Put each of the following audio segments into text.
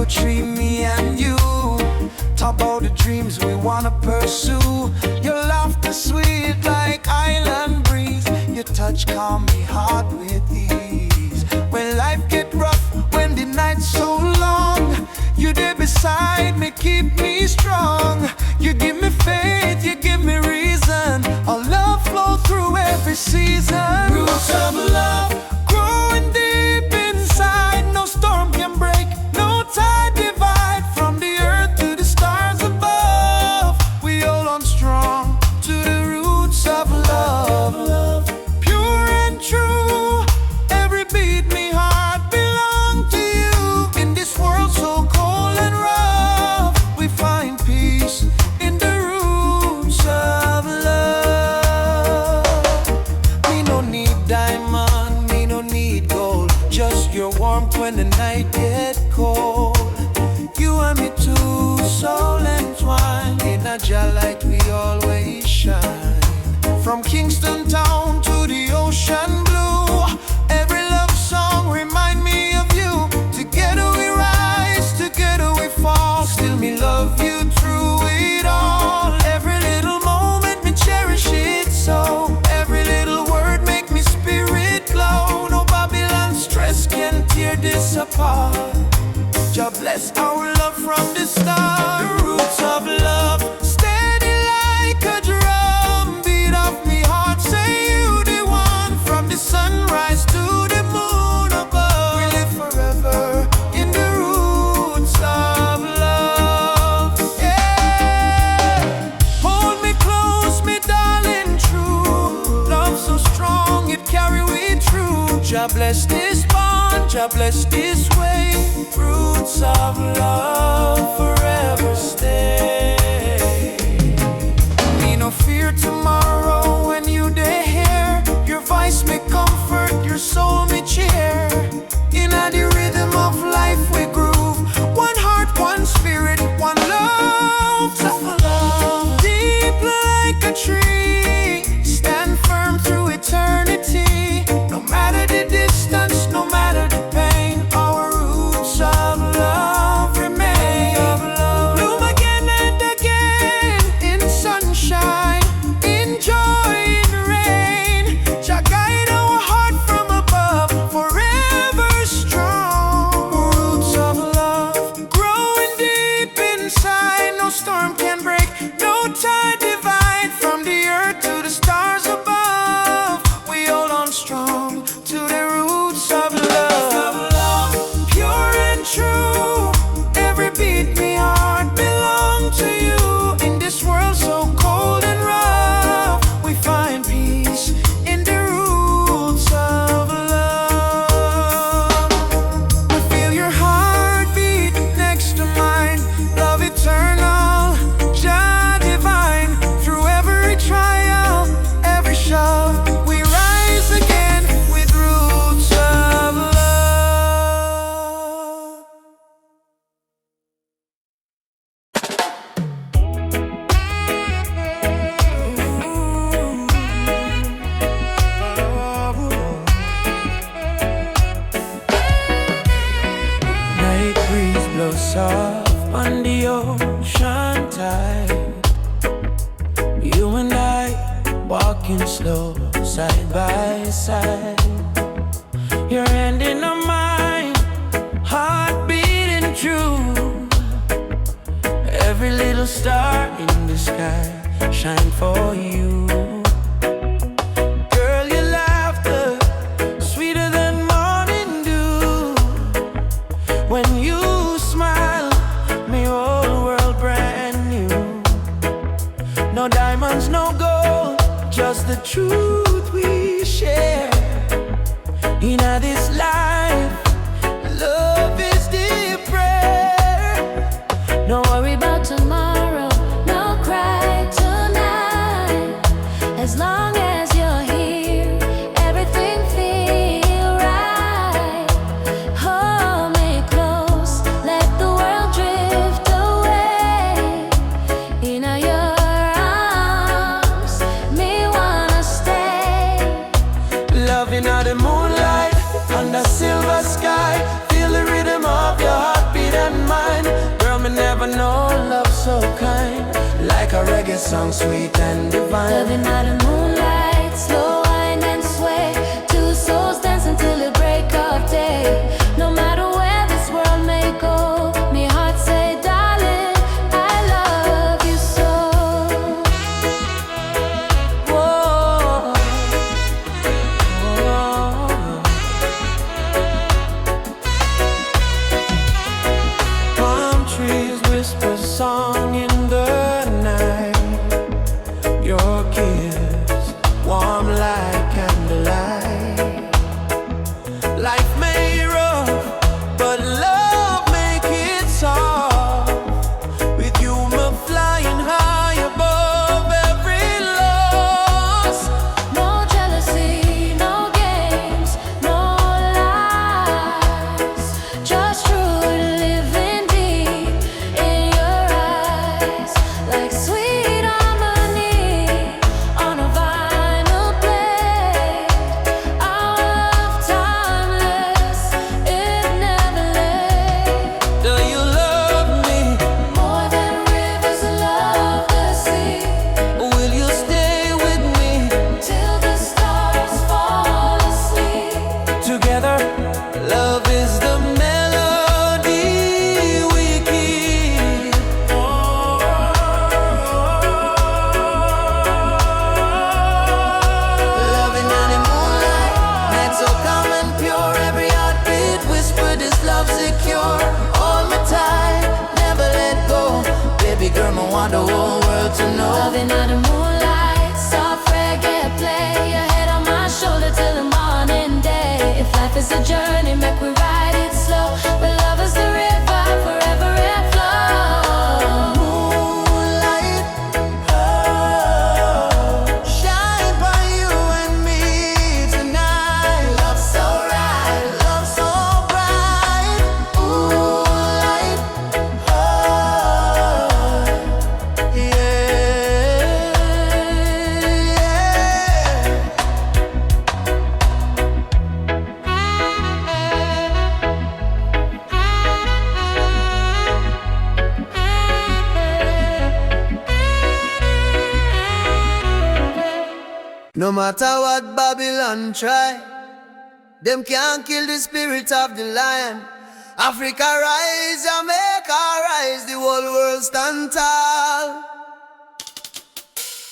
poetry, me and you. Talk about the dreams we wanna pursue. Your laughter sweet like island breeze. Your touch calm me heart with ease. When life get rough, when the night's so long, you there beside me, keep me strong. You give me faith, you give me reason. Our love flow through every season. Roots of love growing deep inside. No storm can break, no tide divide. From the earth to the stars above, we hold on strong to the roots of love. Pure and true, every beat me heart belong to you. In this world so cold and rough, we find peace in the roots of love. Me no need diamond, me no need gold, just your warmth when the night get cold. You and me too, soul entwined. In a jar light we always shine. From Kingston town to the ocean blue, every love song remind me of you. Together we rise, together we fall. Still me love you through it all. Every little moment me cherish it so. Every little word make me spirit glow. No Babylon stress can tear this apart. God bless our love from the start. The roots of love, steady like a drum. Beat of me heart, say you the one. From the sunrise to the moon above, we live forever in the roots of love. Yeah. Hold me close, me darling, true. Love so strong, it carry we through. God bless this bond, God bless this way. Roots of love forever stay. Me no fear tomorrow when you dey here. Your voice me comfort, your soul me cheer. In the rhythm of life we groove. One heart, one spirit, one love. Love deep like a tree, stand firm through eternity. No matter the distance, no matter the pain, our roots of love remain. Bloom again and again, in sunshine, in joy, in rain. Shall guide our heart from above, forever strong. Roots of love, growing deep inside. No storm can break, no tide divide. From the earth to the stars above, we hold on strong to the roots of love. Pure and true, every beat me heart belong to you. In this world so cold and rough, we find peace in the roots of love. I feel your heartbeat next to mine. Love eternal, Jah divine. Through every trial, every shove, we rise again with roots of love. Night breeze blows soft on the ocean tide. You and I walking slow, side by side. Your hand in mine, heart beating true. Every little star in the sky shine for you. Girl, your laughter sweeter than morning dew. When you smile, me whole world brand new. No diamonds, no gold, just the truth we share. In this life, love is the prayer. No worry about tomorrow, no cry tonight. As long as you're here, everything feel right. Hold me close, let the world drift away. In your arms, me wanna stay. Loving all the moonlight, song sweet and divine. Loving out in moonlight, slow wine and sway. Two souls dance until the break of day. No matter where this world may go, me heart say, darling, I love you so. Whoa. Palm trees whisper song in the night. Your kiss warm like candlelight. Life may rough, but love make it soft. With you, me flying high above every loss. No jealousy, no games, no lies. Just true living deep in your eyes. Like sweet harmony on a vinyl plate. Our love timeless, it never late. Do you love me? More than rivers love the sea. Will you stay with me? Till the stars fall asleep. Together, love is the melody we keep. Loving out in moonlight, night so calm and pure. Every heartbeat whisper this love secure. Hold me tight, never let go. Baby girl, I want the whole world to know. Loving out the moonlight, soft reggae play. Your head on my shoulder till the morning day. If life is a journey, make we ride it slow. But love is the river, forever it flows. Moonlight, oh, shine by you and me tonight. Love so right, love so bright. Moonlight, oh, yeah, no matter what Babylon try, them can't kill the spirit of the lion. Africa rise, Jamaica rise, the whole world stand tall.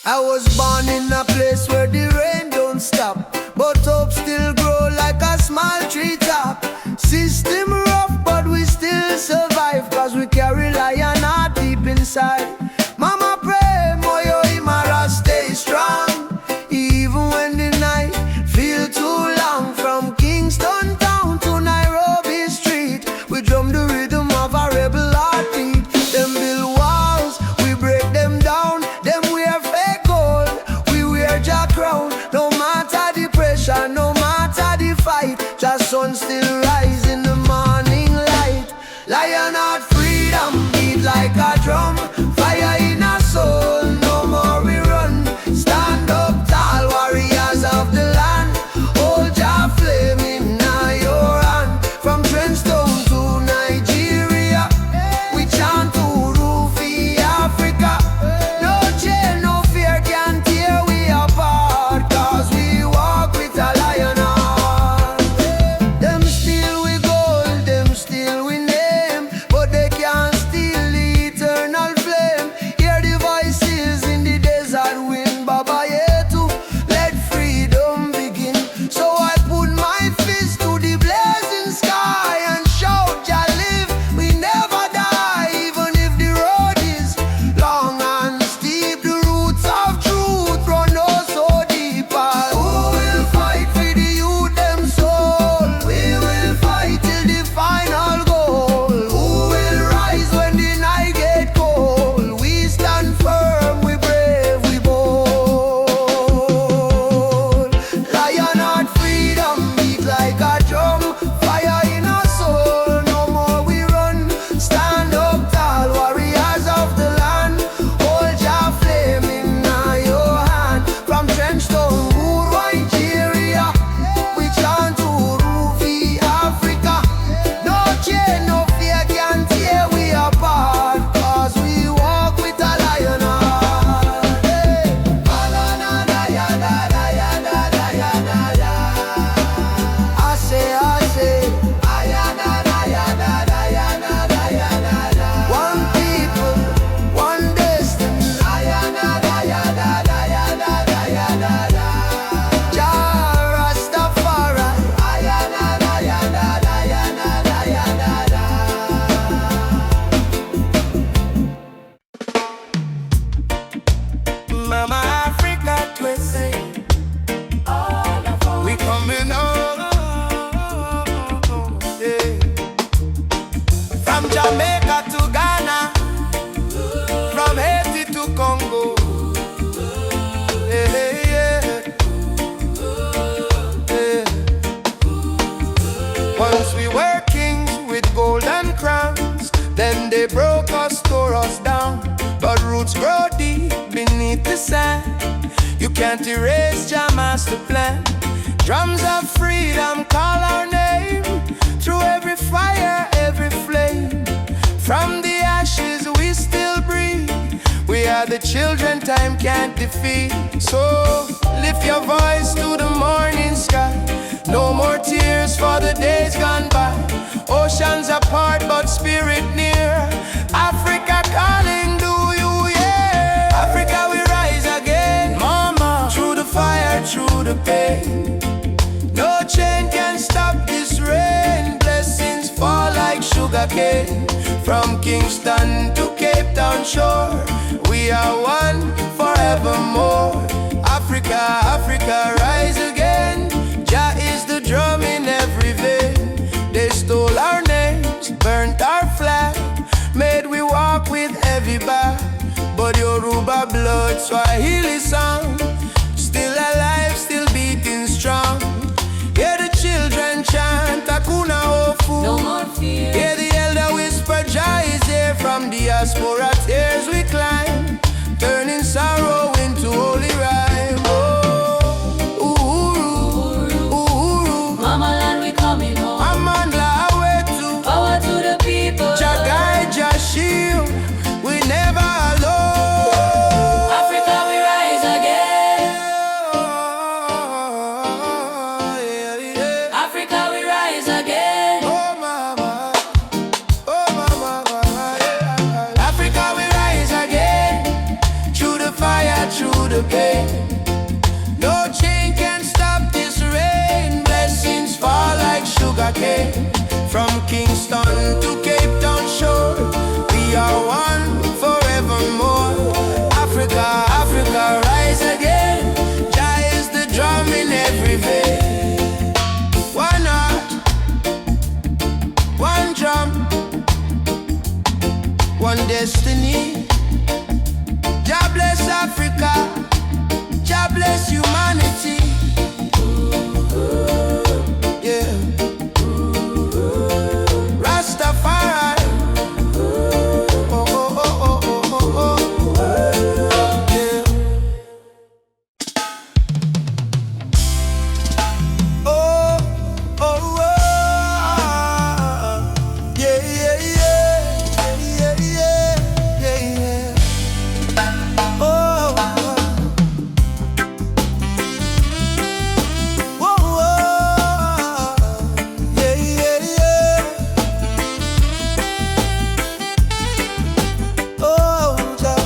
I was born in a place where the rain don't stop, but hope still grow like a small tree top. System rough, but we still survive, cause we carry lion heart deep inside. Mama pray, Moyo Imara stay strong, even when the night feel too long. From Kingston town to Nairobi street, we drum the rhythm of a rebel heartbeat. Them build walls, we break them down. Them wear fake gold, we wear jack crown. No matter the pressure, no matter the fight, just sun still rise in the morning light. Lion heart freedom beat like a drum. Jamaica to Ghana, from Haiti to Congo. Yeah, yeah, yeah. Once we were kings with golden crowns, then they broke us, tore us down. But roots grow deep beneath the sand. You can't erase Jah master plan. Drums of freedom call our name, through every fire, every flame. From the ashes we still breathe. We are the children time can't defeat. So lift your voice to the morning sky. No more tears for the days gone by. Oceans apart but spirit near. Africa calling, do you hear? Africa we rise again, mama. Through the fire, through the pain. No chain can stop this rain. Blessings fall like sugar cane. From Kingston to Cape Town shore, we are one forevermore. Africa, Africa, rise again. Jah is the drum in every vein. They stole our names, burnt our flag, made we walk with heavy back. But Yoruba blood, Swahili song, still alive, still beating strong. Hear the children chant, Hakuna Hofu. No more fear. Hear the elder whisper, Jah is here. From diaspora tears we climb, turning sorrow into holy rhyme. Oh, Uhuru, Uhuru, Mama land we coming home. Amandla Awetu, Power to the people. Jah guide, Jah shield, we never alone. Africa we rise again. Yeah, yeah. Africa we rise again. Oh mama, yeah. Africa we rise again, through the fire, through the pain. No chain can stop this rain. Blessings fall like sugar cane. From Kingston to Cape Town shore, we are one forevermore. Africa, Africa, rise again. Jah is the drum in every vein. One heart, one drum, one destiny. Jah bless Africa, Jah bless humanity. Yeah. Rastafari. Oh, oh, oh, oh, oh, oh. Yeah. Oh, oh, oh. Yeah, yeah, yeah. Yeah, yeah, yeah, yeah. Oh, whoa, whoa. Yeah, yeah, yeah. Oh, Jah.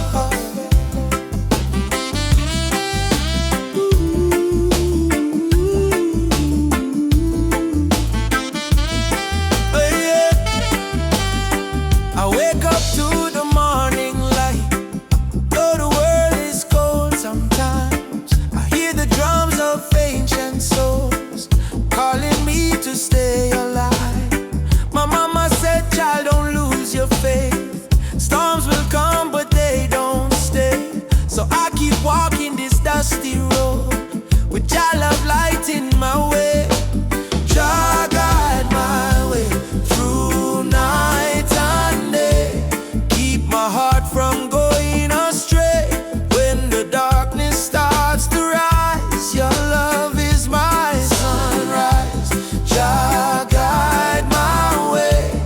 Oh, yeah. I wake up to the morning light. Though the world is cold sometimes, I hear the drums of ancient souls calling me to stay alive. My mama said, child, don't lose your faith. Storms will come, but they don't stay. So I keep walking this dusty road with Jah love light in my way. Jah guide my way through night and day. Keep my heart from going astray. When the darkness starts to rise, your love is my sunrise. Jah guide my way.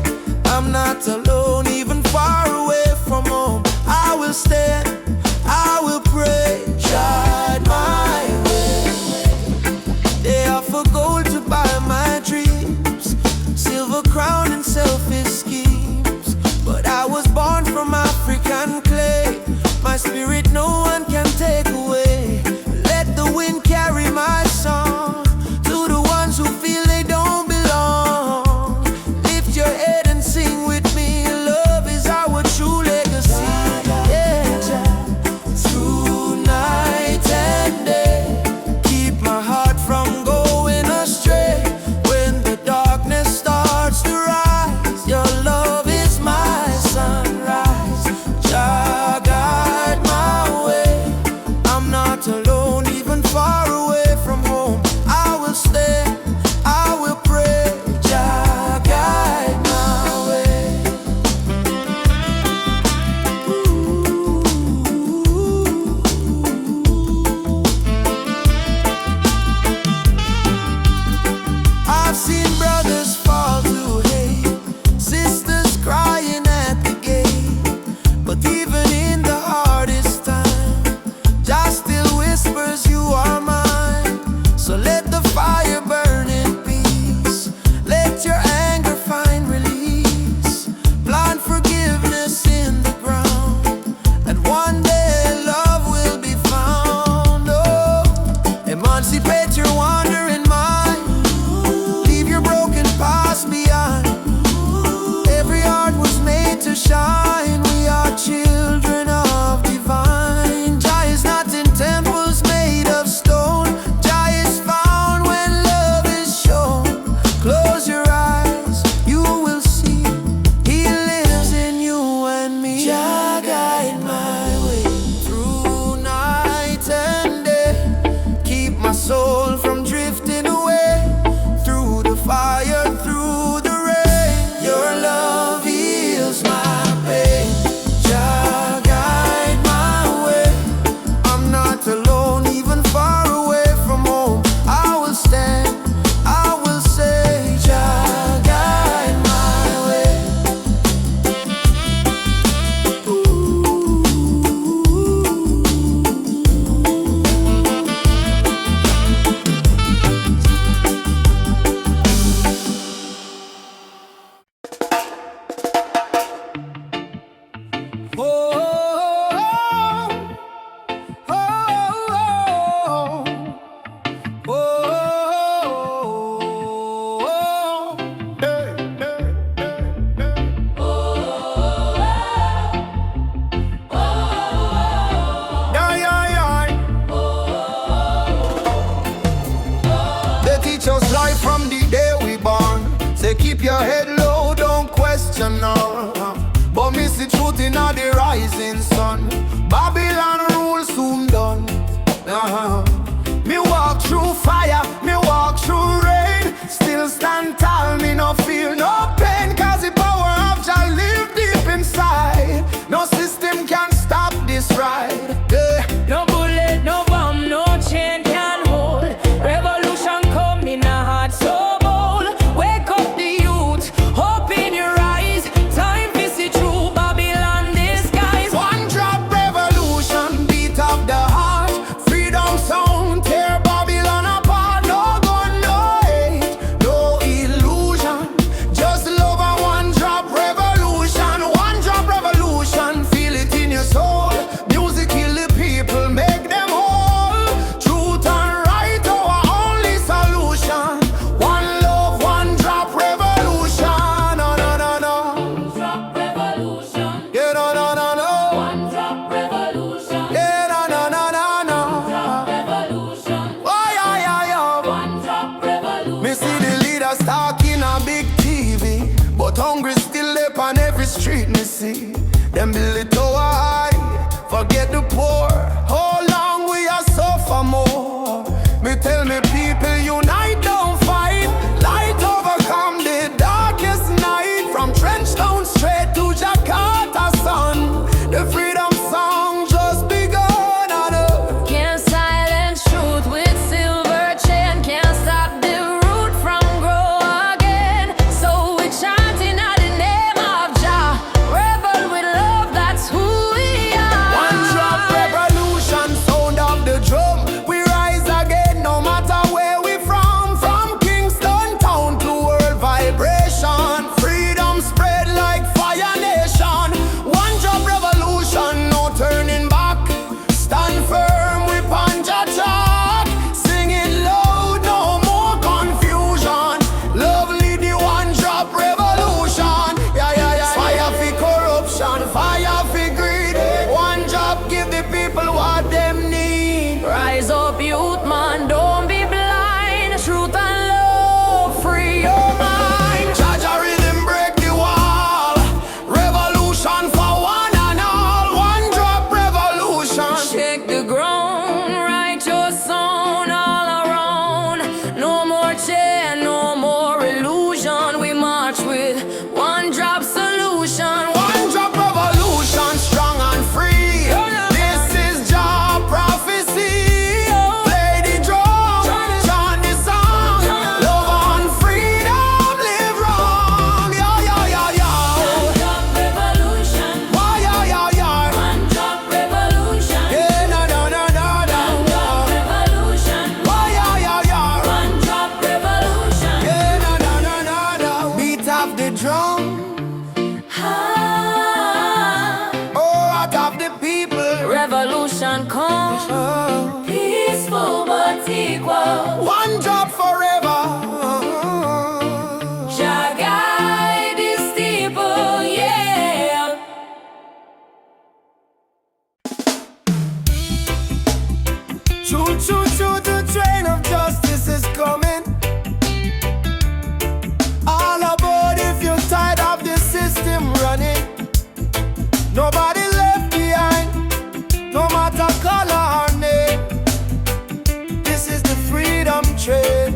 I'm not alone, even far away from home. I will stand, I will pray. Guide my way. They offer gold to buy my dreams, silver crown and selfish schemes. But I was born from African clay. My spirit no one can take away. Let the wind carry my song to the ones who feel they don't belong. Lift your head and sing with me. Love is our true legacy. Yeah. Through night and day, keep my heart from going astray. When the darkness starts to rise, your love is my rape on every street me see. Them build it tower high, forget the poor. How long we are suffer more? Me tell me people unite, don't fight. Light overcome the darkest night. From Trenchtown straight to Jakarta sun. The freedom song just begun on earth. Can't silence truth with silver chain. Can't stop the root from grow again. So we chanting out the name of Jah. Rebel with love, that's who we are. One drop revolution, sound of the drum. We rise again no matter where we from. From Kingston town to world vibration. Freedom spread like fire nation. One drop revolution, no turning back. Stand firm, we punch a track. Sing it loud, no more confusion. Lovely the one drop revolution. Yeah, yeah, yeah. Fire for corruption, fire for greed. One drop give the people what them need. Rise up, youth man, don't be blind. Truth and love, free your mind. Jaja rhythm break the wall. Revolution for one and all. One drop revolution. Shake the ground, write your song all around. No more chain, no more illusion. We march with one drop solution. One drop revolution, strong and free. This is Jah prophecy. Play the drum, chant the song. Love and freedom, live wrong. Yeah, yeah, yeah, yeah. Drop revolution, Why, yeah, yeah, yeah. one drop revolution. Yeah, no, no, no, no, no. Revolution, Why, yeah, yeah, yeah. one drop revolution. Yeah, no, no, no, no, no. Beat of the drum. Ah, Oh, out of the people. revolution come, Oh. peaceful but equal. One drop forever. Jah guide his people, yeah. Choo choo choo, the train of justice is coming. All aboard if you're tired of the system running. Nobody left behind, no matter color or name. This is the freedom train.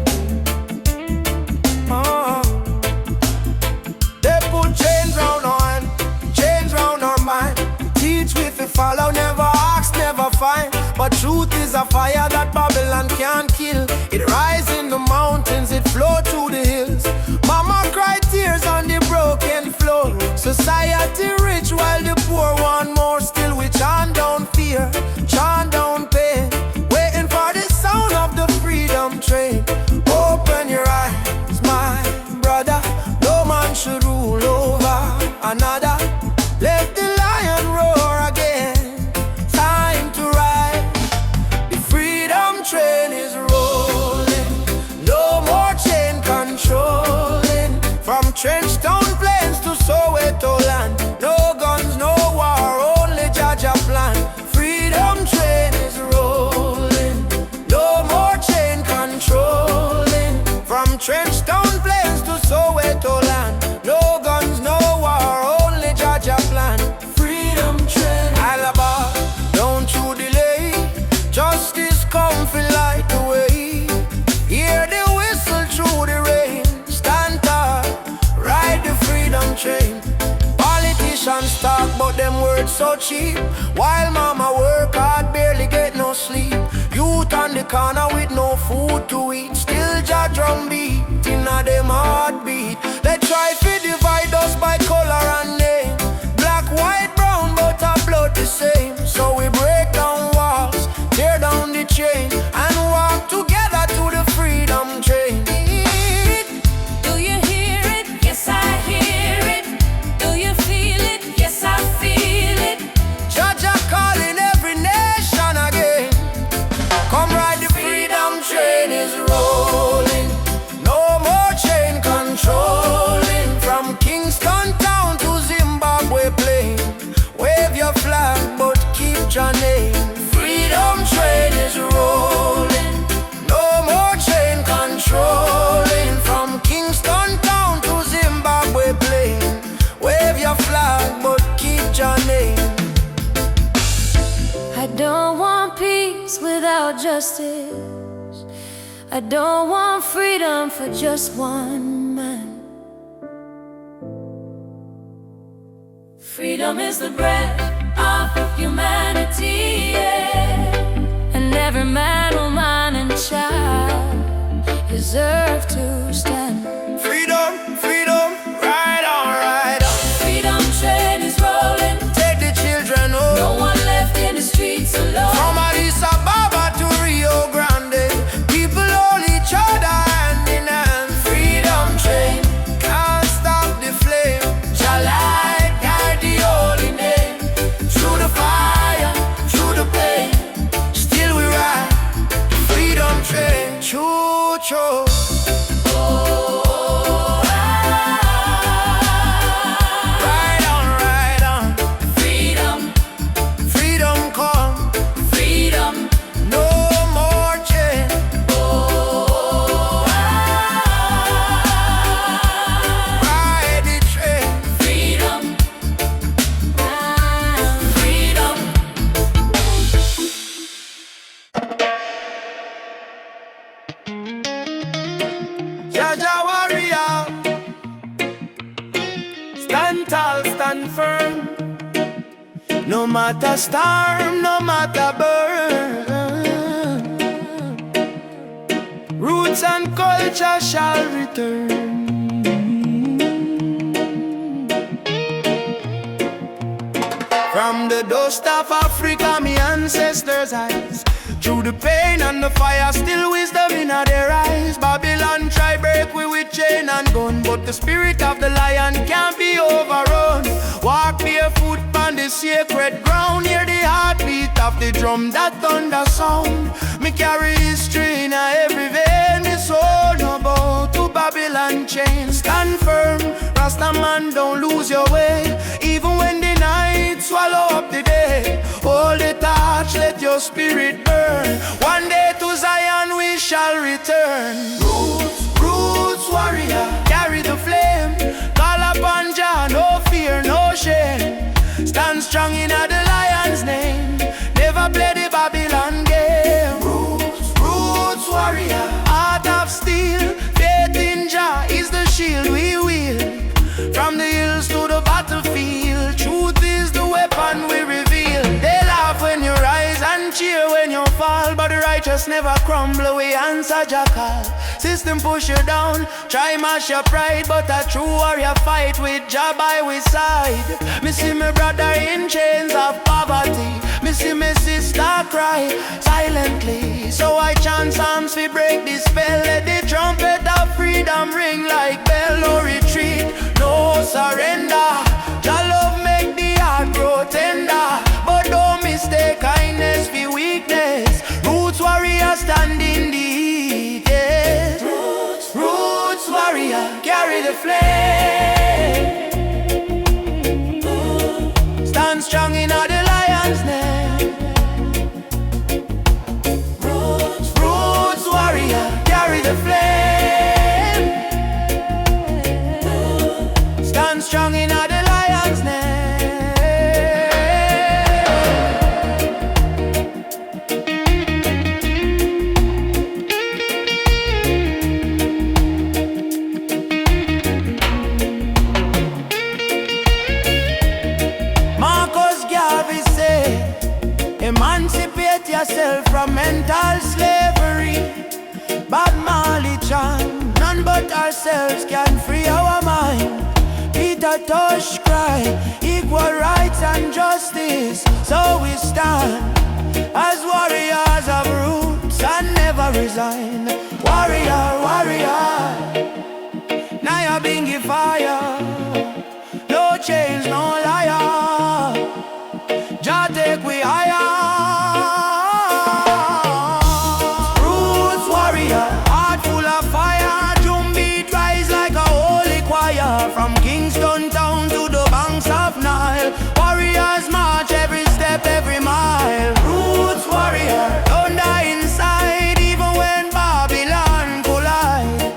They put chains round our hand, chains round our mind. Teach we fi follow, never ask, never find. But truth is a fire that Babylon can't kill. It rise in the mountains, it flow through the hills. Mama cry tears on the broken floor. Society rich while the poor want more. Still we chant down fear, chant down pain. Waiting for the sound of the freedom train. Open your eyes, my brother. No man should rule over another. Let the lion roar again. Time to ride. The freedom train is rolling. No more chain controlling. From Trenchtown plains to Soweto land. No guns, no war, only Jaja plan. Freedom train is rolling. No more chain controlling. From Trenchtown plains to Soweto land. No guns, no war, only Jaja plan. Freedom train. Alaba, don't you delay. Justice come fi light the way. Hear the whistle through the rain. Stand tall, ride the freedom train. Politicians talk but them words so cheap. While mama work hard, barely get no sleep. Youth on the corner with no food to eat. Still Jah drum beat inna them heartbeat. They try to divide us by color and name. Black, white, brown, but our blood the same. So we break down walls, tear down the chain, and walk together to the freedom train. Do you hear it? Yes, I hear it. Do you feel it? Yes, I feel it. Jaja calling every nation again. Come ride the freedom train is rolling. No more chain controlling. From Kingston town to don't want peace without justice. I don't want freedom for just one man. Freedom is the breath of humanity, yeah. And every man, woman, and child deserve to stand. Freedom, freedom, ride on, ride on. Freedom train is rolling. Take the children home. No one left in the streets alone. From Addis Ababa to Rio Grande, people hold each other hand in hand. Freedom train, can't stop the flame. Shall I guide the holy name? Through the fire, through the pain, still we ride. Freedom train, choo choo. Jaja warrior, stand tall, stand firm. No matter storm, no matter burn, roots and culture shall return. From the dust of Africa, me ancestors' eyes. Through the pain and the fire, still wisdom in their eyes. Babylon try break we with chain and gun, but the spirit of the lion can't be overrun. Walk barefoot on the sacred ground, hear the heartbeat of the drum, that thunder sound. Me carry history in every vein, me soul no bow to Babylon chain. Stand firm, Rasta man, don't lose your way. Even when the night swallow up the day, hold the torch, let your spirit burn. One day to Zion we shall return. Roots, roots warrior, carry the flame. Call upon Jah, no fear, no shame. Stand strong in the lion's name. Never play the Babylon game. Roots, roots warrior, heart of steel. Faith in Jah is the shield we wield. From the hills to the battlefield, truth is the weapon we reveal. They laugh when you rise and cheer when you fall, but the righteous never crumble, we answer Jah call. System push you down, try mash your pride, but a true warrior fight with Jah by his side. Me see my brother in chains of poverty, me see my sister cry silently. So I chant psalms we break the spell, let the trumpet of freedom ring like bell. No retreat, no surrender. Jah love make the heart grow tender, but don't mistake kindness for weakness. Roots warrior stand in the heat, yeah. Roots, roots warrior, carry the flame. Stand strong in the lion's name. Roots, roots warrior, carry the flame. Stand strong in the lion's name. Emancipate yourself from mental slavery. Bob Marley chant, none but ourselves can free our mind. Peter Tosh cry, equal rights and justice. So we stand as warriors of roots and never resign. Warrior, warrior, now you're being fire. No chains, no liar. Jah take we higher. Roots warrior, heart full of fire. Drum beat rise like a holy choir. From Kingston town to the banks of Nile, warriors march every step, every mile. Roots warrior, don't die inside, even when Babylon collide.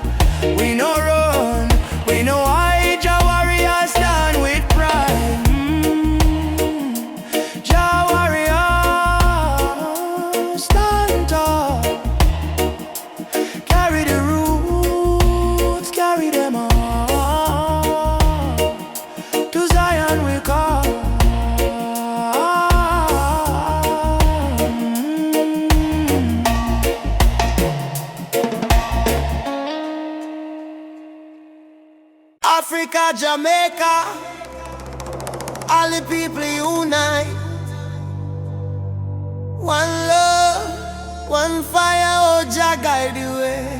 We no run, we no hide. Africa, Jamaica, all the people unite. One love, one fire, oh Jah guide the way.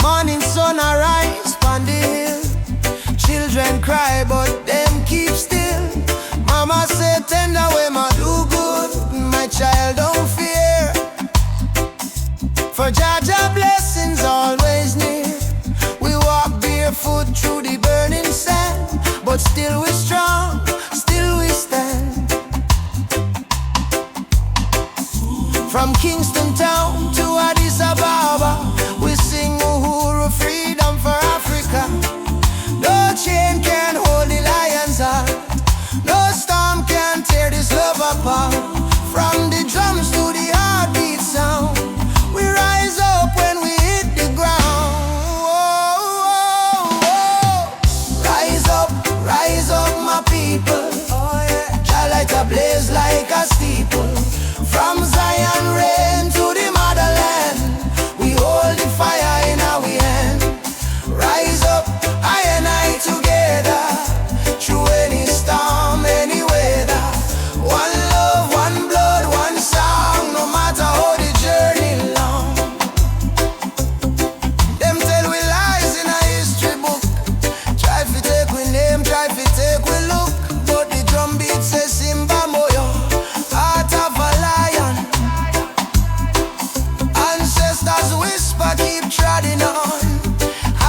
Morning sun arise on the hill. Children cry but them keep still. Mama say tender way ma do good. My child don't fear, for Jah Jah blessings always near. We walk barefoot through the burning sand, but still we strong, still we stand. From Kingston town to Addis Ababa, we sing Uhuru, freedom for Africa. No chain can hold the lion's heart, no storm can tear this love apart. From the drums to the heartbeat sound, we rise up when we hit the ground. Rise up my people. Jah light a blaze like a steeple. From Zion rain to the motherland, we hold the fire in our hand. Rise up, I and I together, through any storm, any weather. One love, one blood, one song, no matter how the journey long. Them tell we lies in a history book. Try to take we name, try to take we look, but the drum beat says Simba Moyo, heart of a lion. Ancestors whisper, keep treading on.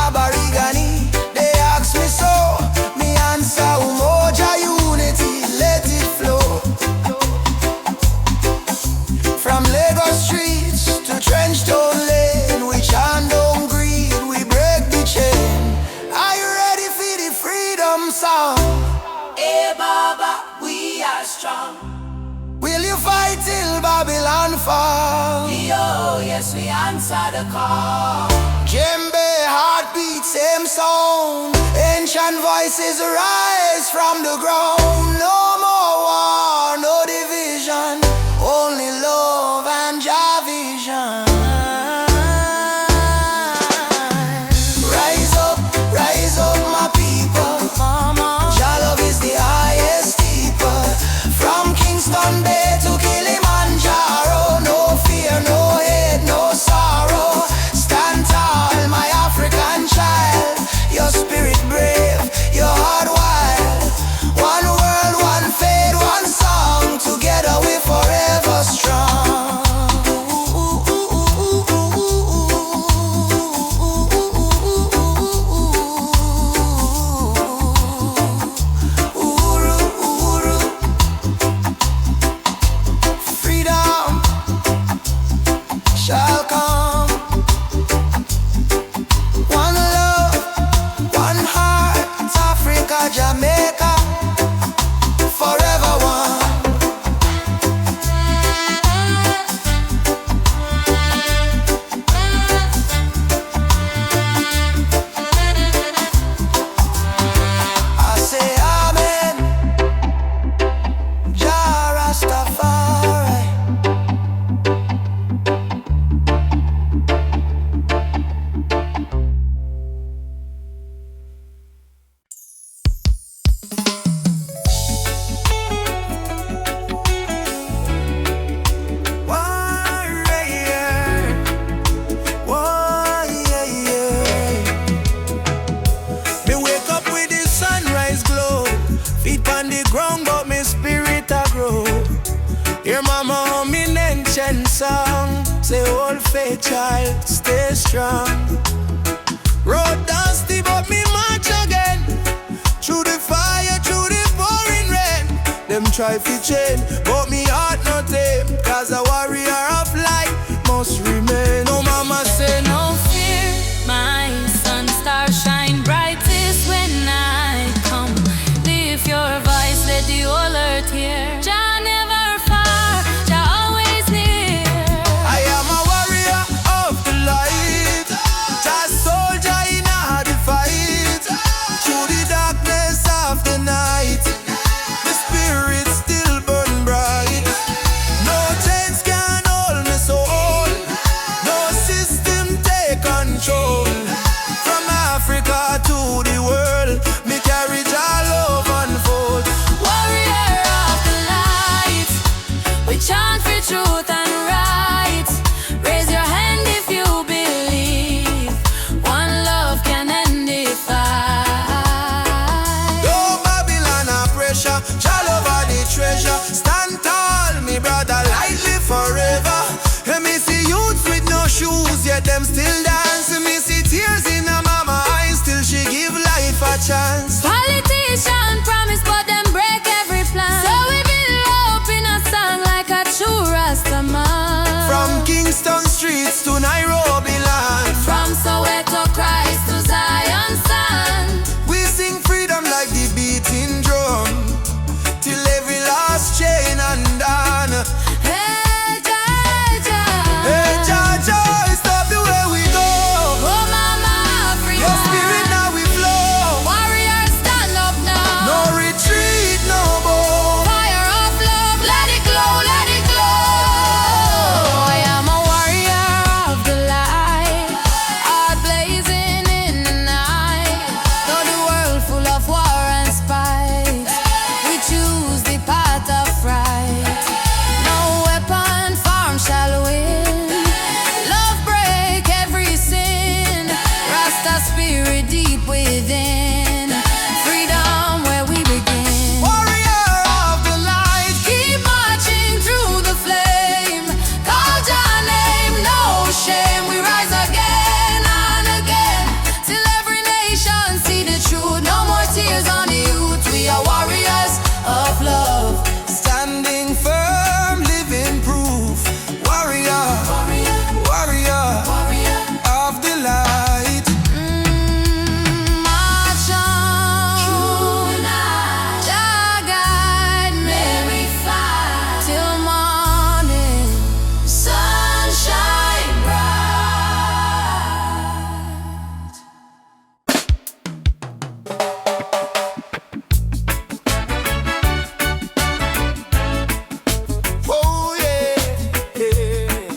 Aborigine, they ask me so. Me answer, Umoja unity, let it flow. From Lagos streets to Trenchtown Lane, we chant down greed, we break the chain. Are you ready for the freedom song? Hey Baba, we are strong. Will you fight till Babylon fall? Yo, yes, we answer the call. Djembe, heartbeat, same sound. Ancient voices rise from the ground. No more war, no division, only love and Jah vision. Rise up, my people. Jah love is the highest steeple. From Kingston Bay to Kilimanjaro, no fear, no hate, no sorrow. Stand tall, my African child. Your spirit brave, your heart wild. One world, one fate, one song. Together we forever strong. Uhuru, Uhuru. Freedom shall come. One love, one heart, Africa, Jamaica, forever one. I say amen, Jah Rastafari. Me wake up with the sunrise glow, feet on the ground but me spirit a grow. Hear mama hum in ancient song, say hold faith child, stay strong. Road dusty but me march again, through the fire, through the pouring rain. Them try to change, but me heart not tame, cause a warrior of light must remain. No mama say no fear, my sun star shine brightest when I come. Lift your voice, let the whole earth hear. Jah never far, Jah always near. I am a warrior of the light, just soldier in a the fight. chance. Politician promise, but them break every plan. So we build hope in a song like a true Rasta man. From Kingston streets to Nairobi land, From Soweto Christ to Zion sand. we sing freedom like the beating drum, till every last chain undone. Hey, Jah, Jah. Hey, Jah, Jah, stop the way we go. Oh, Mama Africa. Your spirit now we flow. Warriors stand up now. No retreat, no more. Fire of love, let it glow, let it glow. I am a warrior of the light, heart blazing in the night. Though the world full of war and spite, we choose the path of right. No weapon formed shall win. Love break every sin. Rasta spirit deep within. Freedom where we begin. Warrior of the light, Keep marching through the flame. Call your name, no shame. We rise again and again, till every nation see the truth. No more tears on the youth. We are warriors of love. standing firm, living proof. Warrior, warrior of the light. March on, Jah guide me till morning, sunshine bright. Oh yeah, yeah,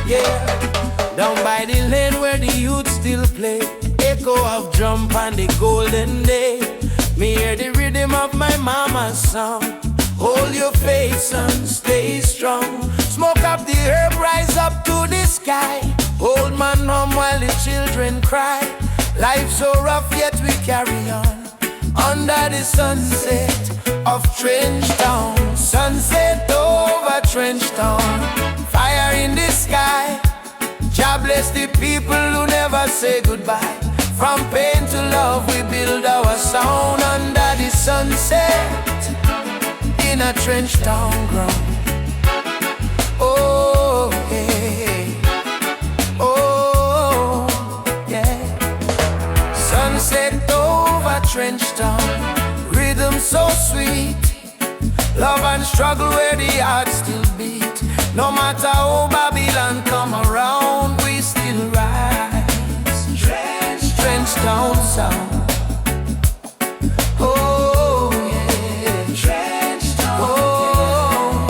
yeah. Down by the lane where the youth still play, echo of drum and the golden day. Me hear the rhythm of my mama's song. Hold your faith, son, stay strong. Smoke up the herb, rise up to the sky. Old man hum while the children cry. Life so rough, yet we carry on. Under the sunset of Trench Town, sunset over Trench Town. Fire in the sky. Jah bless the people who never say goodbye. From pain to love, we build our sound under the sunset in a Trench Town ground. Oh, hey, oh, yeah. Sunset over Trench Town, rhythm so sweet. Love and struggle where the heart still beat. No matter how Babylon come around, we still rise. Trench Town sound. Oh yeah, Trench Town. Oh,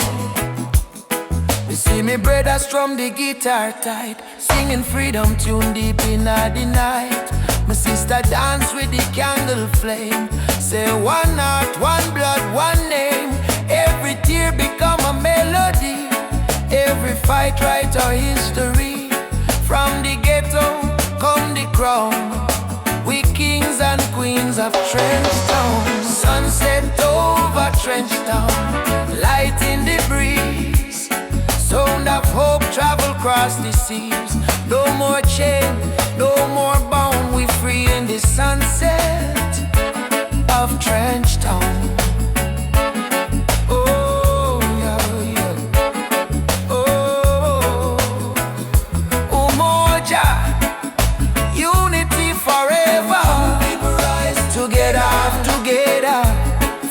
you see me brother strum the guitar tight, singing freedom tune deep in the night. My sister dance with the candle flame. Say one heart, one blood, one name. Every tear become a melody. Every fight write our history. From the ghetto come the crown. We kings and queens of Trench Town. Sunset over Trench Town, light in the breeze. Sound of hope travel across the seas. No more chain, no more bound. We free in the sunset of Trench Town. Oh yeah, yeah. Oh, Umoja, unity forever. Together, together.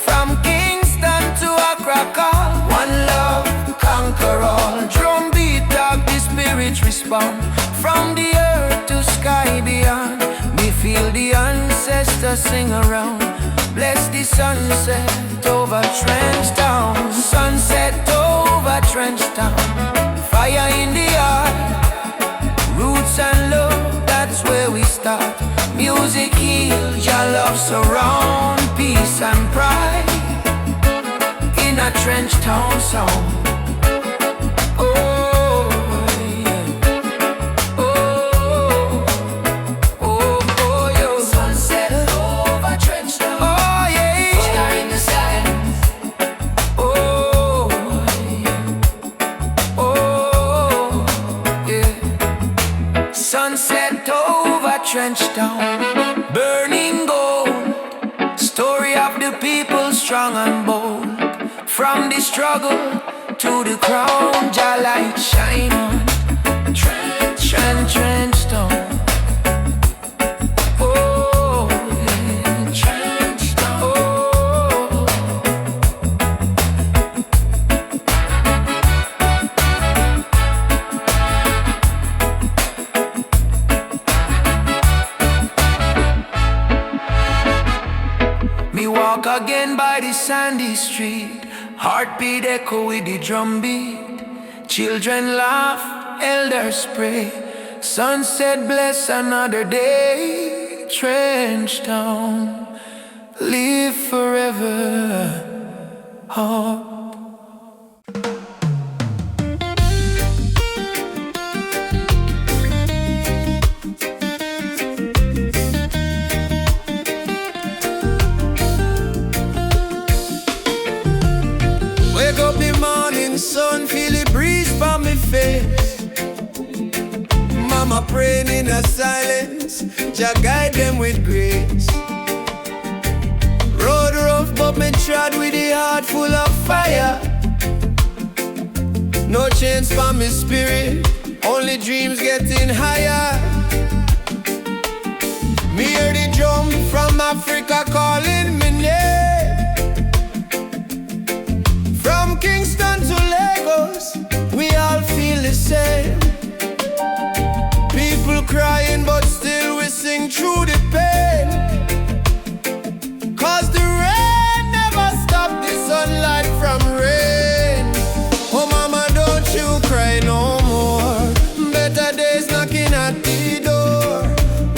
From Kingston to Accra, one love conquer all. Drum beat up, the spirit respond. From the earth to sky beyond, we feel the ancestors sing around. Bless the sunset over Trench Town. Sunset over Trench Town. Fire in the heart. Roots and love, that's where we start. Music heals, your love surround. Peace and pride in a Trench Town song. Oh, yeah. Oh, oh, oh, yo. Sunset over Trench Town. Oh, yeah. Fire in the sky. Oh, yeah. Oh, yeah. Sunset over strong and bold. From the struggle to the crown, Jah light shine on. Trench stone. Oh, yeah. Trench stone. Oh. Me walk again by the sandy street, heartbeat echo with the drum beat. Children laugh, elders pray, sunset bless another day. Trench town, live forever. Oh. Wake up the morning sun, feel the breeze by my face. Mama praying in a silence, Jah guide them with grace. Road rough but me trod with a heart full of fire. No chains for me spirit, only dreams getting higher. Me hear the drum from Africa calling me name. From Kingston to Lagos, we all feel the same. People crying, but still we sing through the pain. Cause the rain never stopped the sunlight from rain. Oh mama, don't you cry no more. Better days knocking at the door.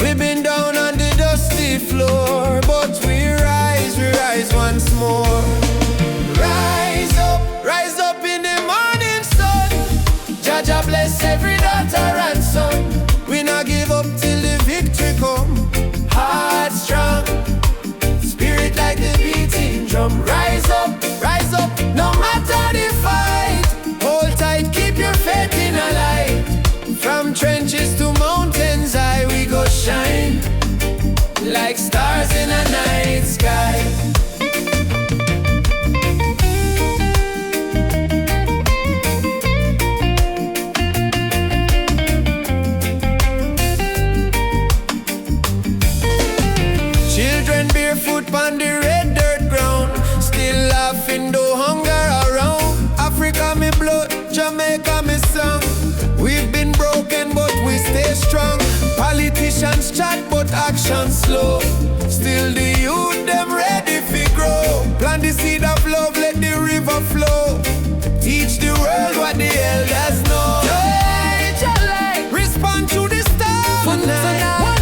We've been down on the dusty floor, but we rise once more. Rise up in the morning sun. Jah Jah bless every daughter and son. We not give up till the victory come. Heart strong, spirit like the beating drum. Rise up, no matter the fight. Hold tight, keep your faith in a light. From trenches to mountains high, we go shine like stars in a night sky. Barefoot on the red dirt ground, still laughing though hunger around. Africa me blood, Jamaica me song. We've been broken but we stay strong. Politicians chat but action slow. Still the youth them ready fi grow. Plant the seed of love, let the river flow. Teach the world what the elders know. Respond to the stars tonight.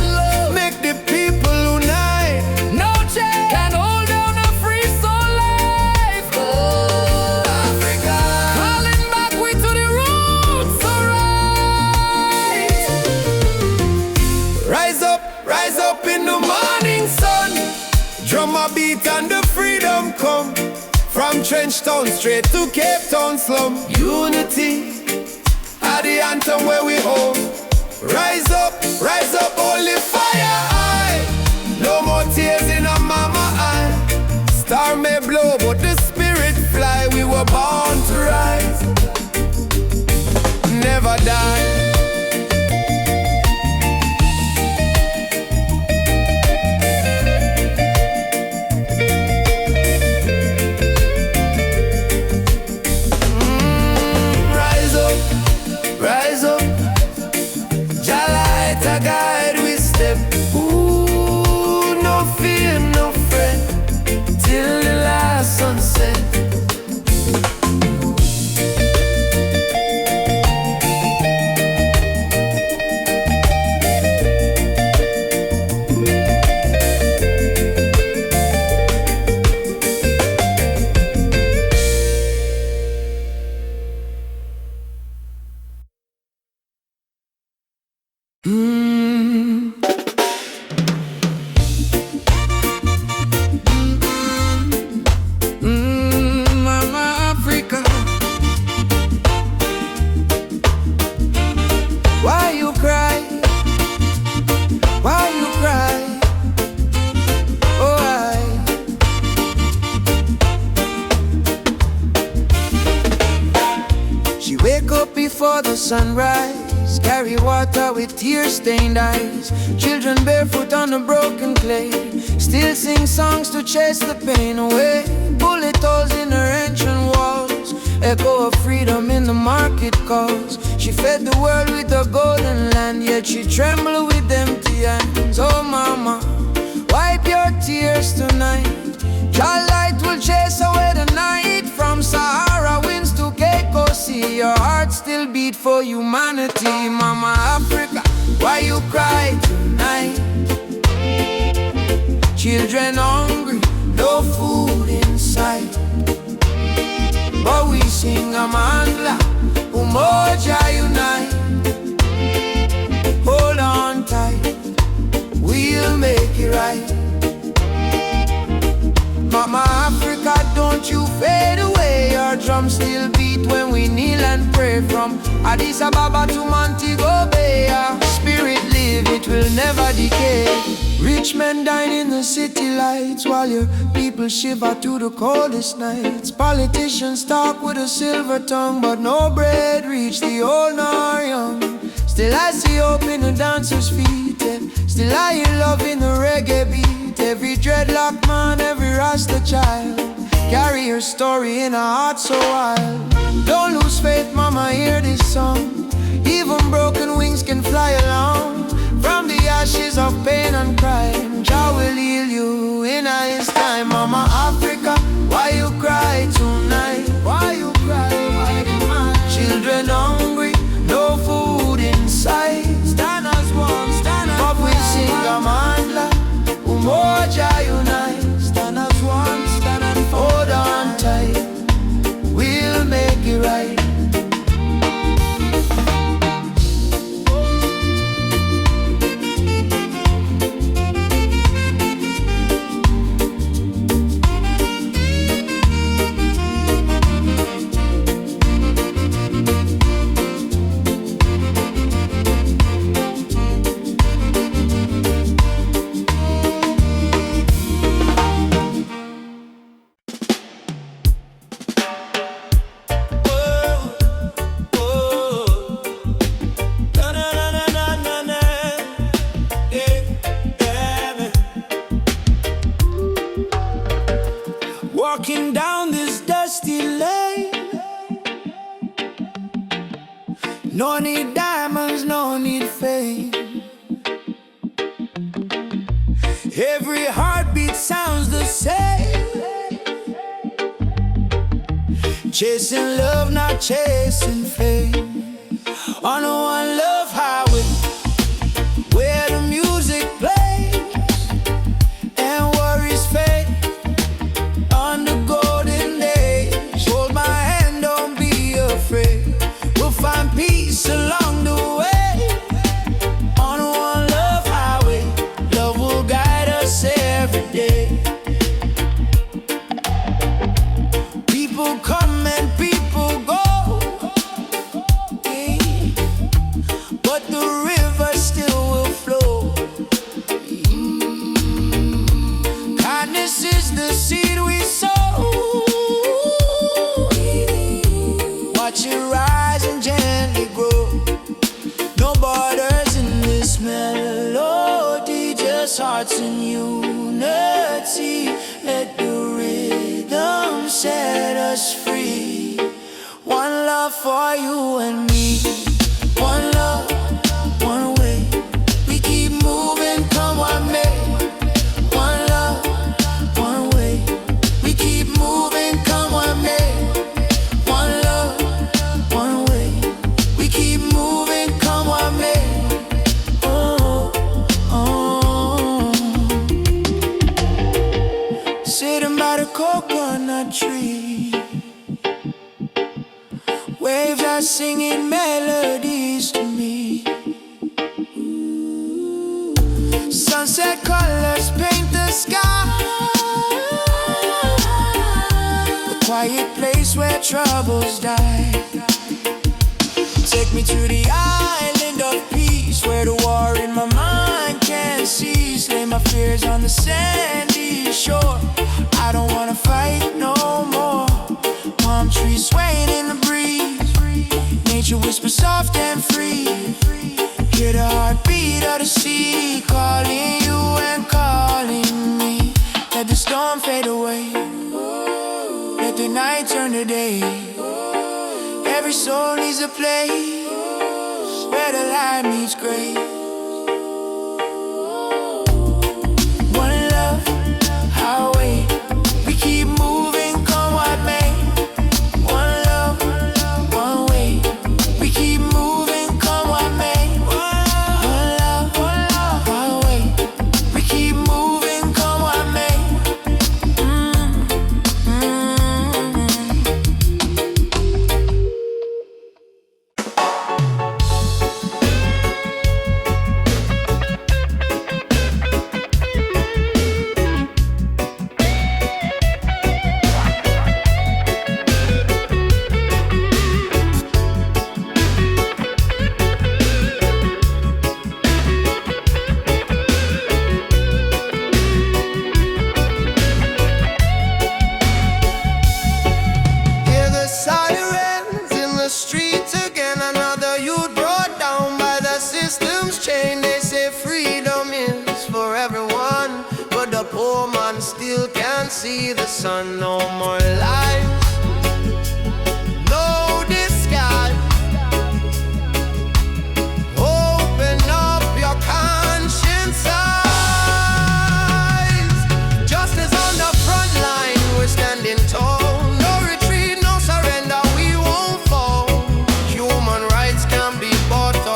Make the people unite. No change can hold down a free soul life. Oh, Africa, calling back we to the roots, alright. Rise up in the morning sun. Drum a beat and the freedom come. From Trench Town straight to Cape Town slum. Unity are the anthem where we home. Rise up, holy fire high. No more tears in a mama eye. Star may blow, but the spirit fly. We were born to rise, never die. Rise up, Jah light a guide we step. Ooh. before the sunrise, carry water with tear-stained eyes. Children barefoot on the broken clay, still sing songs to chase the pain away. Bullet holes in her ancient walls, echo of freedom in the market calls. She fed the world with a golden land, yet she trembled with empty hands. Oh mama, wipe your tears tonight. Your light will chase away the night. From Sahara winds to Cape Coast Sea, your heart still beat for humanity. Mama Africa, why you cry tonight? Children hungry, no food in sight, but we sing Amandla, Umoja unite. Hold on tight, we'll make it right. Mama Africa, don't you fade away. Our drums still beat when we kneel and pray. From Addis Ababa to Montego Bay, our spirit live, it will never decay. Rich men dine in the city lights, while your people shiver through the coldest nights. Politicians talk with a silver tongue, but no bread reach the old nor young. Still I see hope in the dancers' feet, and still I hear love in the reggae beat. Every dreadlock man, every Rasta child, carry your story in a heart so wild. Don't lose faith, mama, hear this song. Even broken wings can fly along. From the ashes of pain and crime, Jah will heal you in His time. Mama Africa, why you cry tonight? Why you cry? Why you cry? Children hungry, no food in sight. Stand as one, stand as one. But we sing Amandla, Umoja unite. Stand as one, stand and hold on tight, we'll make it right. Walking down this dusty lane, no need diamonds, no need fame. Every heartbeat sounds the same. Chasing love, not chasing fame. On a one love highway, where the music plays and worries fade. On the golden days, hold my hand, don't be afraid. We'll find peace along the way. On a one love highway, love will guide us every day. People come and people go, but the river still will flow. Kindness is the seed we sow. Watch it rise and gently grow. No borders in this melody, just hearts in unity. Let the rhythm set us free. One love for you and me. One love, one way. We keep moving, come what may. One love, one way. We keep moving, come what may. One love, one way. We keep moving, come what may. Oh, oh. Sitting by the coconut tree, waves are singing melodies to me. Sunset colors paint the sky, the quiet place where troubles die. Take me to the island of peace, where the war in my mind can't cease. Lay my fears on the sandy shore. I don't wanna fight no more. Palm trees swaying in the breeze, nature whispers whisper soft and free. Hear the heartbeat of the sea calling you and calling me. Let the storm fade away, let the night turn to day. Every soul needs a place where the light meets gray. One love, highway, we keep moving, come what may. One love, one way, we keep moving, come what may. One love, one way, we keep moving, come what may. Streets again, another youth brought down by the system's chain. They say freedom is for everyone, but the poor man still can't see the sun. No more lies, no disguise. Open up your conscience eyes. Justice on the front line, we're standing tall.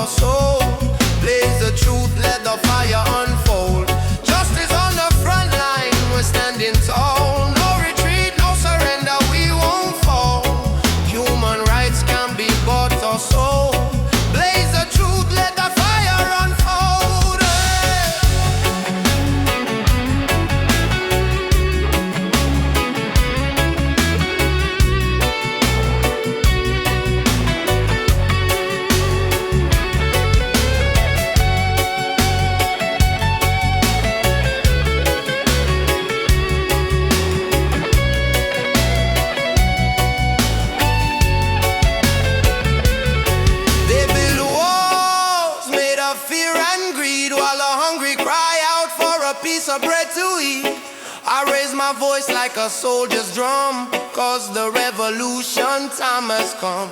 So blaze the truth, let the fire unfold. Justice on the front line, we're standing tall. No retreat, no surrender, we won't fall. Human rights can be bought or sold. Blaze the truth, let the fire unfold. Fear and greed, while the hungry cry out for a piece of bread to eat. I raise my voice like a soldier's drum, cause the revolution time has come.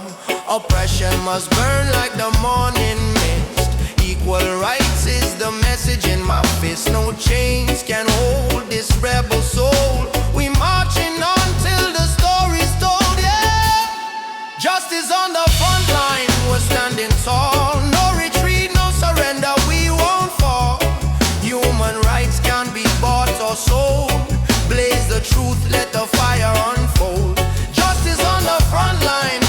Oppression must burn like the morning mist. Equal rights is the message in my fist. No chains can hold this rebel soul. We marching on till the story's told, yeah. Justice on the front line, we're standing tall. No retreat, no surrender, we won't fall. Human rights can be bought or sold. Blaze the truth, let the fire unfold. Justice on the front line.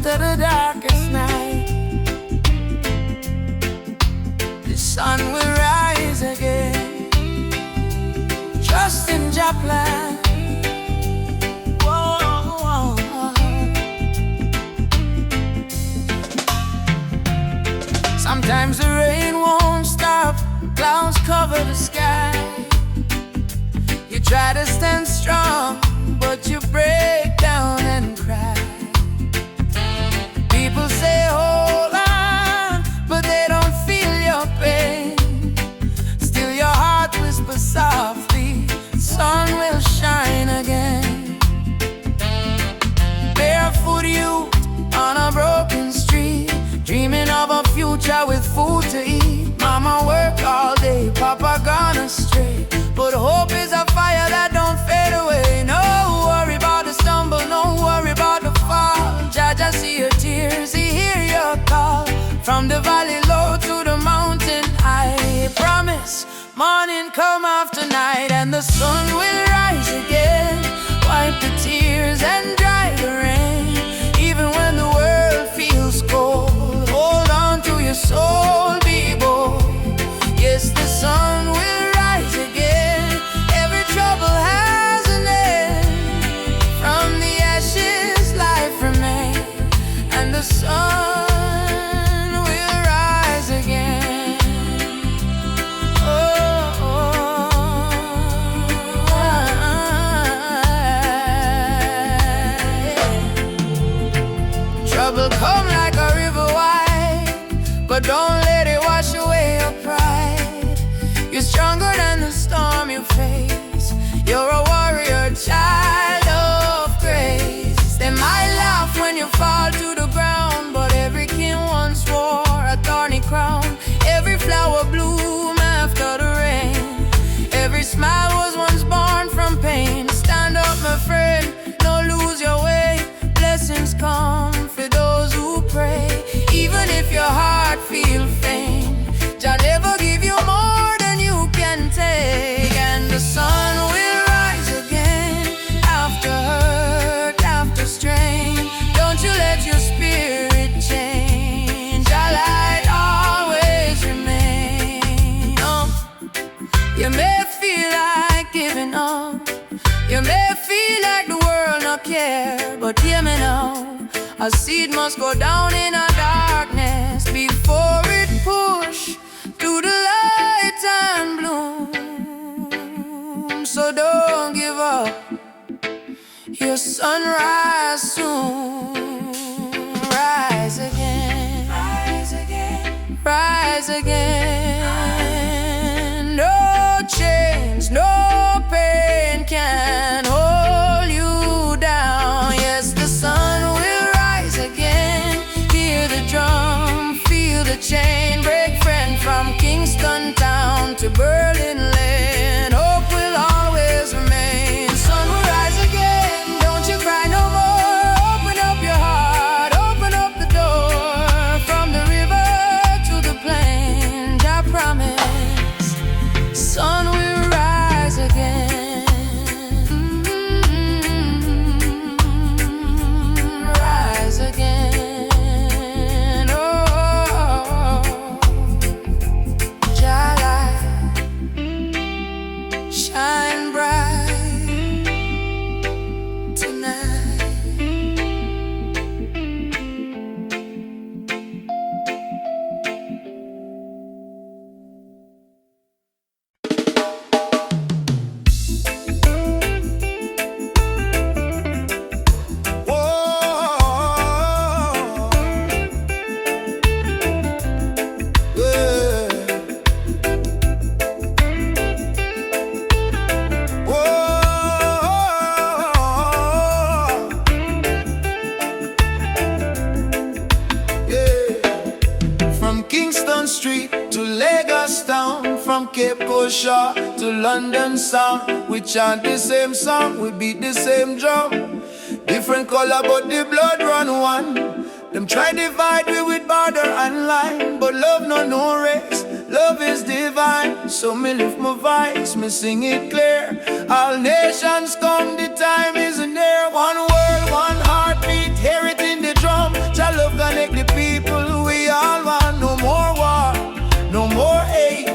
The darkest night, the sun will rise again. Trust in Jah plan. Whoa. Sometimes the rain won't stop, clouds cover the sky. You try to stand strong, but you break down and cry. People say hold on, but they don't feel your pain. Still your heart whispers softly, sun will shine again. Barefoot youth on a broken street, dreaming of a future with food to eat. Mama work all day, Papa gone astray, but hope is a fire that don't fade away. No worry about the stumble, no worry about the fall. Jah see your tears, He hear your call. From the valley low to the mountain high, promise morning come after night, and the sun will rise again. Wipe the tears and dry A seed must go down in a darkness before it push to the light and bloom. So don't give up, your sunrise soon. Rise again, rise again, rise again. No chains, no pain can hold you down. Yes, the sun will rise again. Hear the drum, feel the chain break. Friend, from Kingston town to Berlin land, hope will always remain. Sun will rise again, don't you cry no more. Open up your heart, open up the door. From the river to the plain, I promise, sun will rise again. Rise again. Oh, Jah light, shine bright tonight. From Kingston Street to Lagos town, from Cape Coast to London sound, we chant the same song, we beat the same drum. Different color but the blood run one. Them try divide we with border and line, but love no race, love is divine. So me lift my voice, me sing it clear. All nations come, the time is near. One world, one heartbeat, hear it in the drum. Jah love connect the people, we all want. No more war, no more hate.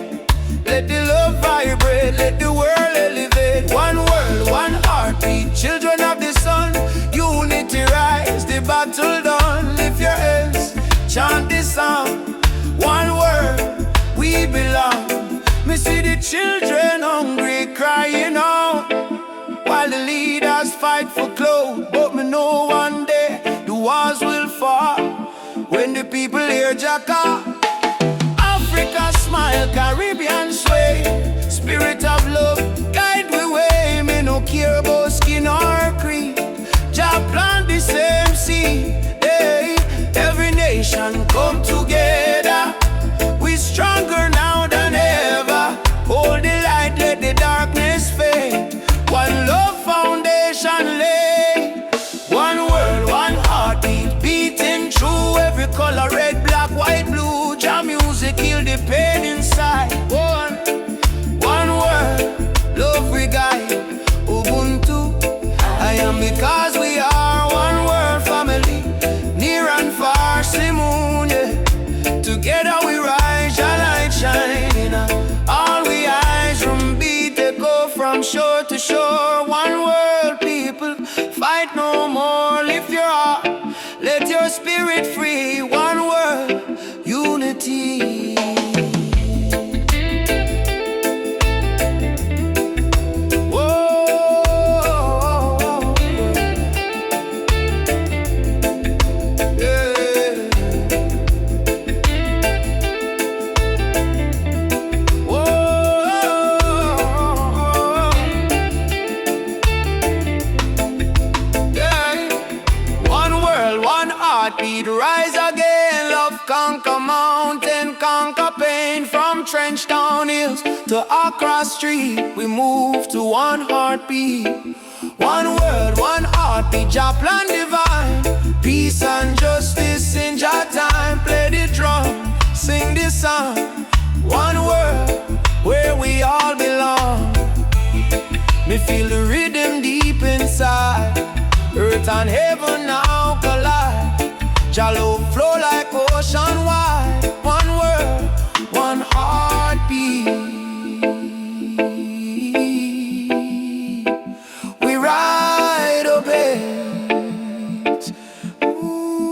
Let the love vibrate, let the world elevate. One world, one heartbeat, children of the sun. Unity rise, the battle done. Lift your hands, chant this song. One world, we belong. Me see the children hungry, crying out, while the leaders fight for clothes. But me know one day the walls will fall when the people hear Jaka. Africa smile, Caribbean sway. Spirit of love, guide we way. Me no care about skin or creed. Jah plant the same seed. Hey, every nation come together. We stronger now than ever. Hold the light, let the darkness fade. One love foundation lay. One world, one heartbeat, beating through every color, red, black, white, blue. Jah music heal the pain inside. One word, love we guide. Ubuntu, I am because we are one world family, near and far, Simoon, yeah. Together we rise, Jah light shining. All we eyes from beat they go from shore to shore. One world people, fight no more. Lift your heart, let your spirit free. One world, unity. Heartbeat rise again, love conquer mountain, conquer pain. From Trenchtown Hills to Accra Street, we move to one heartbeat. One word, one heartbeat, Jah plan divine. Peace and justice in Jah time. Play the drum, sing this song. One word, where we all belong. Me feel the rhythm deep inside. Earth and heaven now collide. Jah love flow like ocean wide. One word, one heartbeat. We ride a bit. Ooh.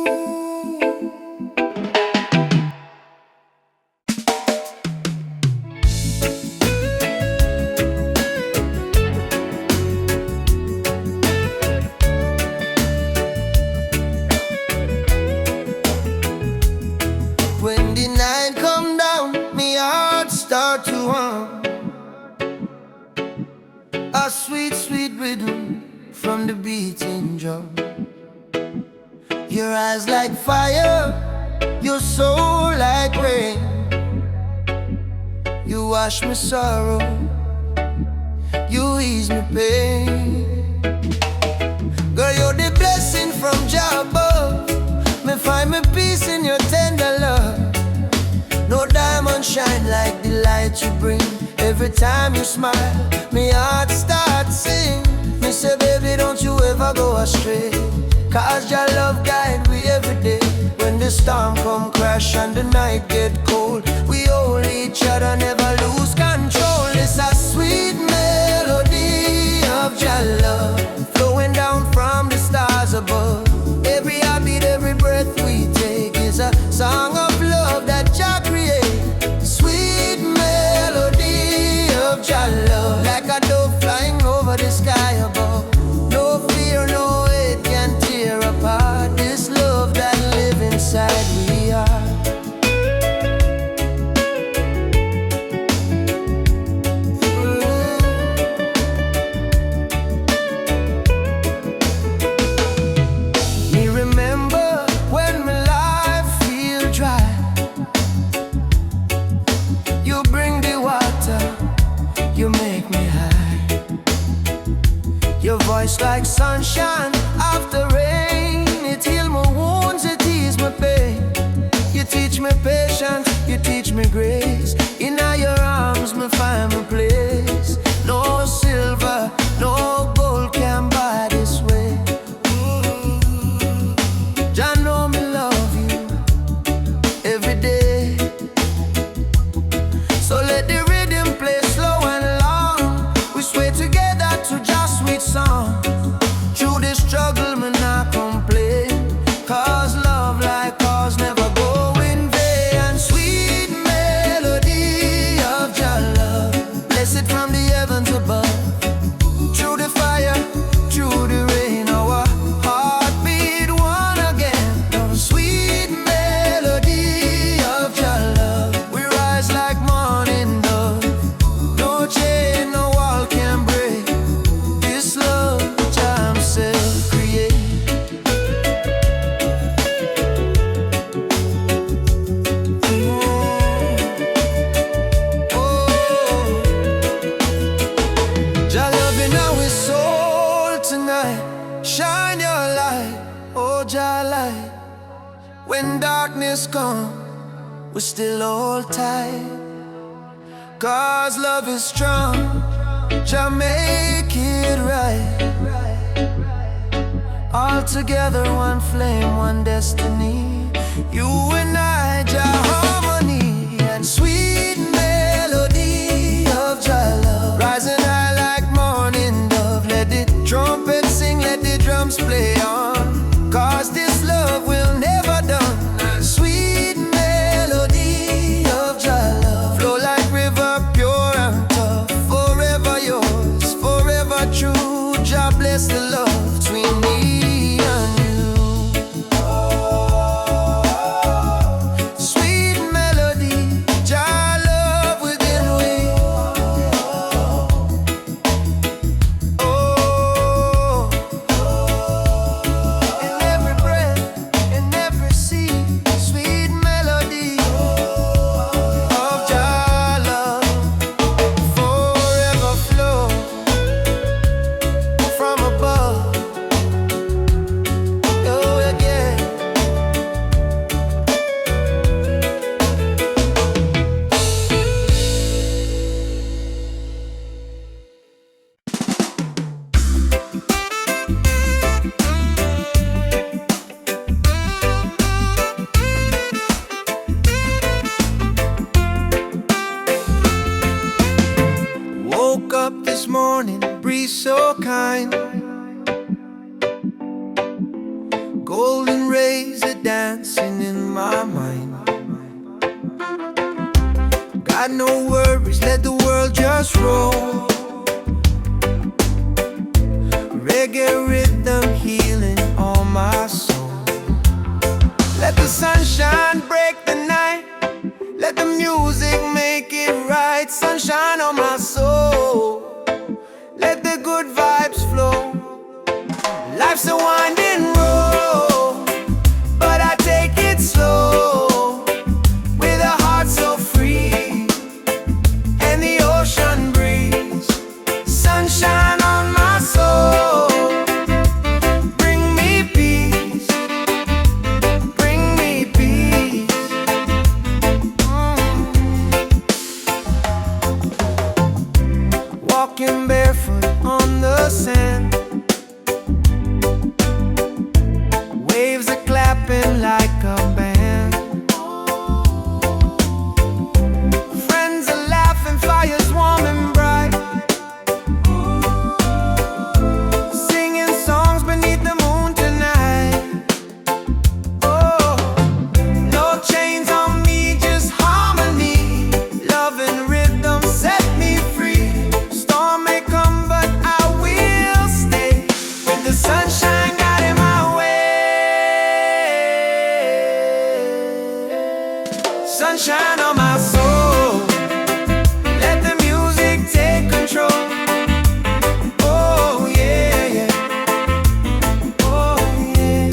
start to hum a sweet, sweet rhythm from the beating drum. Your eyes like fire, your soul like rain. You wash me sorrow, you ease me pain. Girl, you're the blessing from Jah above. Me find me peace in your tender love. No diamond shine like the light you bring. Every time you smile, me heart starts sing. Me say, baby, don't you ever go astray, 'cause your love guide we every day. When the storm come crash and the night get cold, we hold each other, never lose control. It's a sweet melody of your love, flowing down from the stars above. Every heartbeat, every breath we take is a song of love that Jah create. Sweet melody of your love, like a dove flying over the sky above. No fear, no hate can tear apart this love that live inside we are. Me remember when my life feel dry, you bring the water, you make me high. Your voice like sunshine after rain, it heal my wounds, it ease my pain. You teach me patience, you teach me grace. In your arms me find my place. No silver, no gold can buy this way. Jah know me love you every day. So let the rhythm play slow and long. We sway together to Jah's sweet song. Through the struggle, me not complain, 'cause love like ours never go in vain. And sweet melody of your love, blessed from the heavens above. Through the fire, through the rain, our heartbeat one again. Oh, sweet melody of your love, we rise like morning dove. No chain, no wall can break this love Jah himself create. Jah loving our soul tonight. Shine your light, oh Jah light. When darkness come, we still hold tight, 'cause love is strong. Jah make it right. All together, one flame, one destiny. You and I, Jah harmony. And sweet melody of Jah love, rising high like morning dove. Let the trumpet sing, let the drums play on, 'cause this love will never done. Sweet melody of Jah love, flow like river, pure and tough. Forever yours, forever true. Jah bless the love between me and you. Sweet melody, Jah love within we. Oh, in every breath, in every sea, sweet melody of Jah love, forever flow from above. Oh yeah. Woke up this morning, breeze so kind. Golden rays are dancing in my mind. Got no worries, let the world just roll. Reggae rhythm healing all my soul. Let the sunshine break the night, let the music make it right. bright sunshine on my soul. Let the good vibes flow. Life's a winding road, but I take it slow, with a heart so free, and the ocean breeze. Sunshine on my soul. Bring me peace. Bring me peace. Walking barefoot on the sand, waves are clapping like a band. Friends are laughing, fires warm and bright, singing songs beneath the moon tonight. Oh, no chains on me, just harmony. Love and rhythm set me free. Storm may come, but I will stay, with the sunshine guiding my way. Sunshine on my soul. Let the music take control. Oh yeah, yeah. Oh yeah.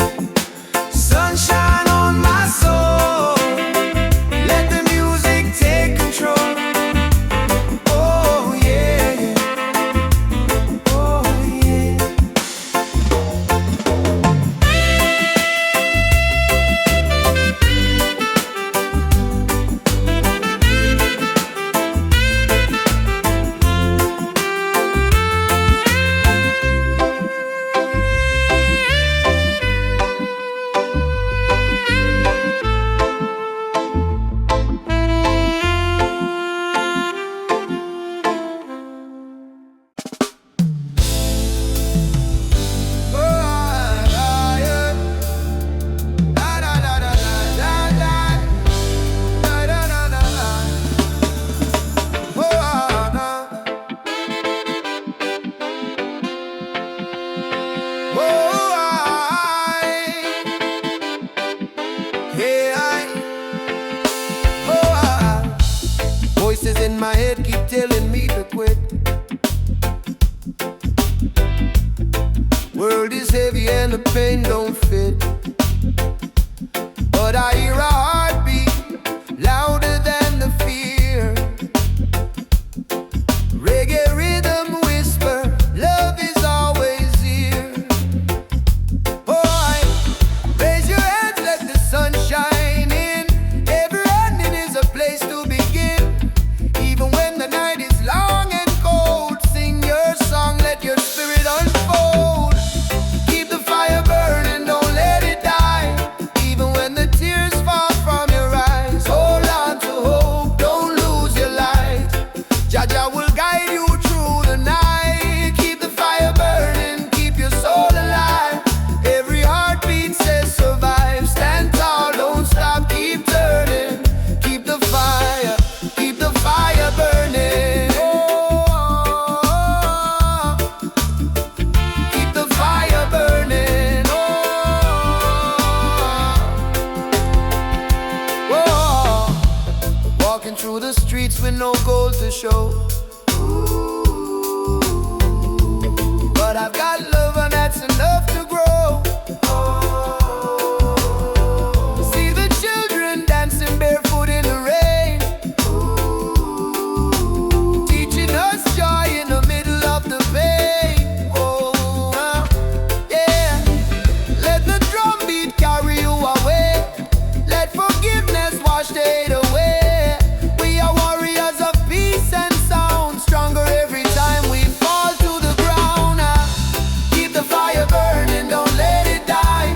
Sunshine on my soul. Let the music take control. Oh yeah, yeah. Oh yeah. Voices in my head keep telling me to quit. World is heavy and the pain don't fit, but I hear a heartbeat louder than the fear. Reggae rhythm whisper, love is always here. Boy, raise your hands, let the sun shine in. Every ending is a place to begin. Even when the night is long and cold, sing your song, let your spirit unfold. Keep the fire burning, don't let it die. Even when the tears fall from your eyes, hold on to hope, don't lose your light. Jaja will guide you through the night. Keep the fire burning, keep your soul alive. Every heartbeat says survive. Stand tall, don't stop, keep turning. Keep the fire burning. Oh, keep the fire burning. Oh, oh. Walking through the streets with no goal to show, but I've got love and that's enough to grow. See the children dancing barefoot in the rain, teaching us joy in the middle of the pain. Oh, yeah. Let the drum beat carry you away. Let forgiveness wash the hate away. We are warriors of peace and sound, stronger every time we fall to the ground. Keep the fire burning, don't let it die.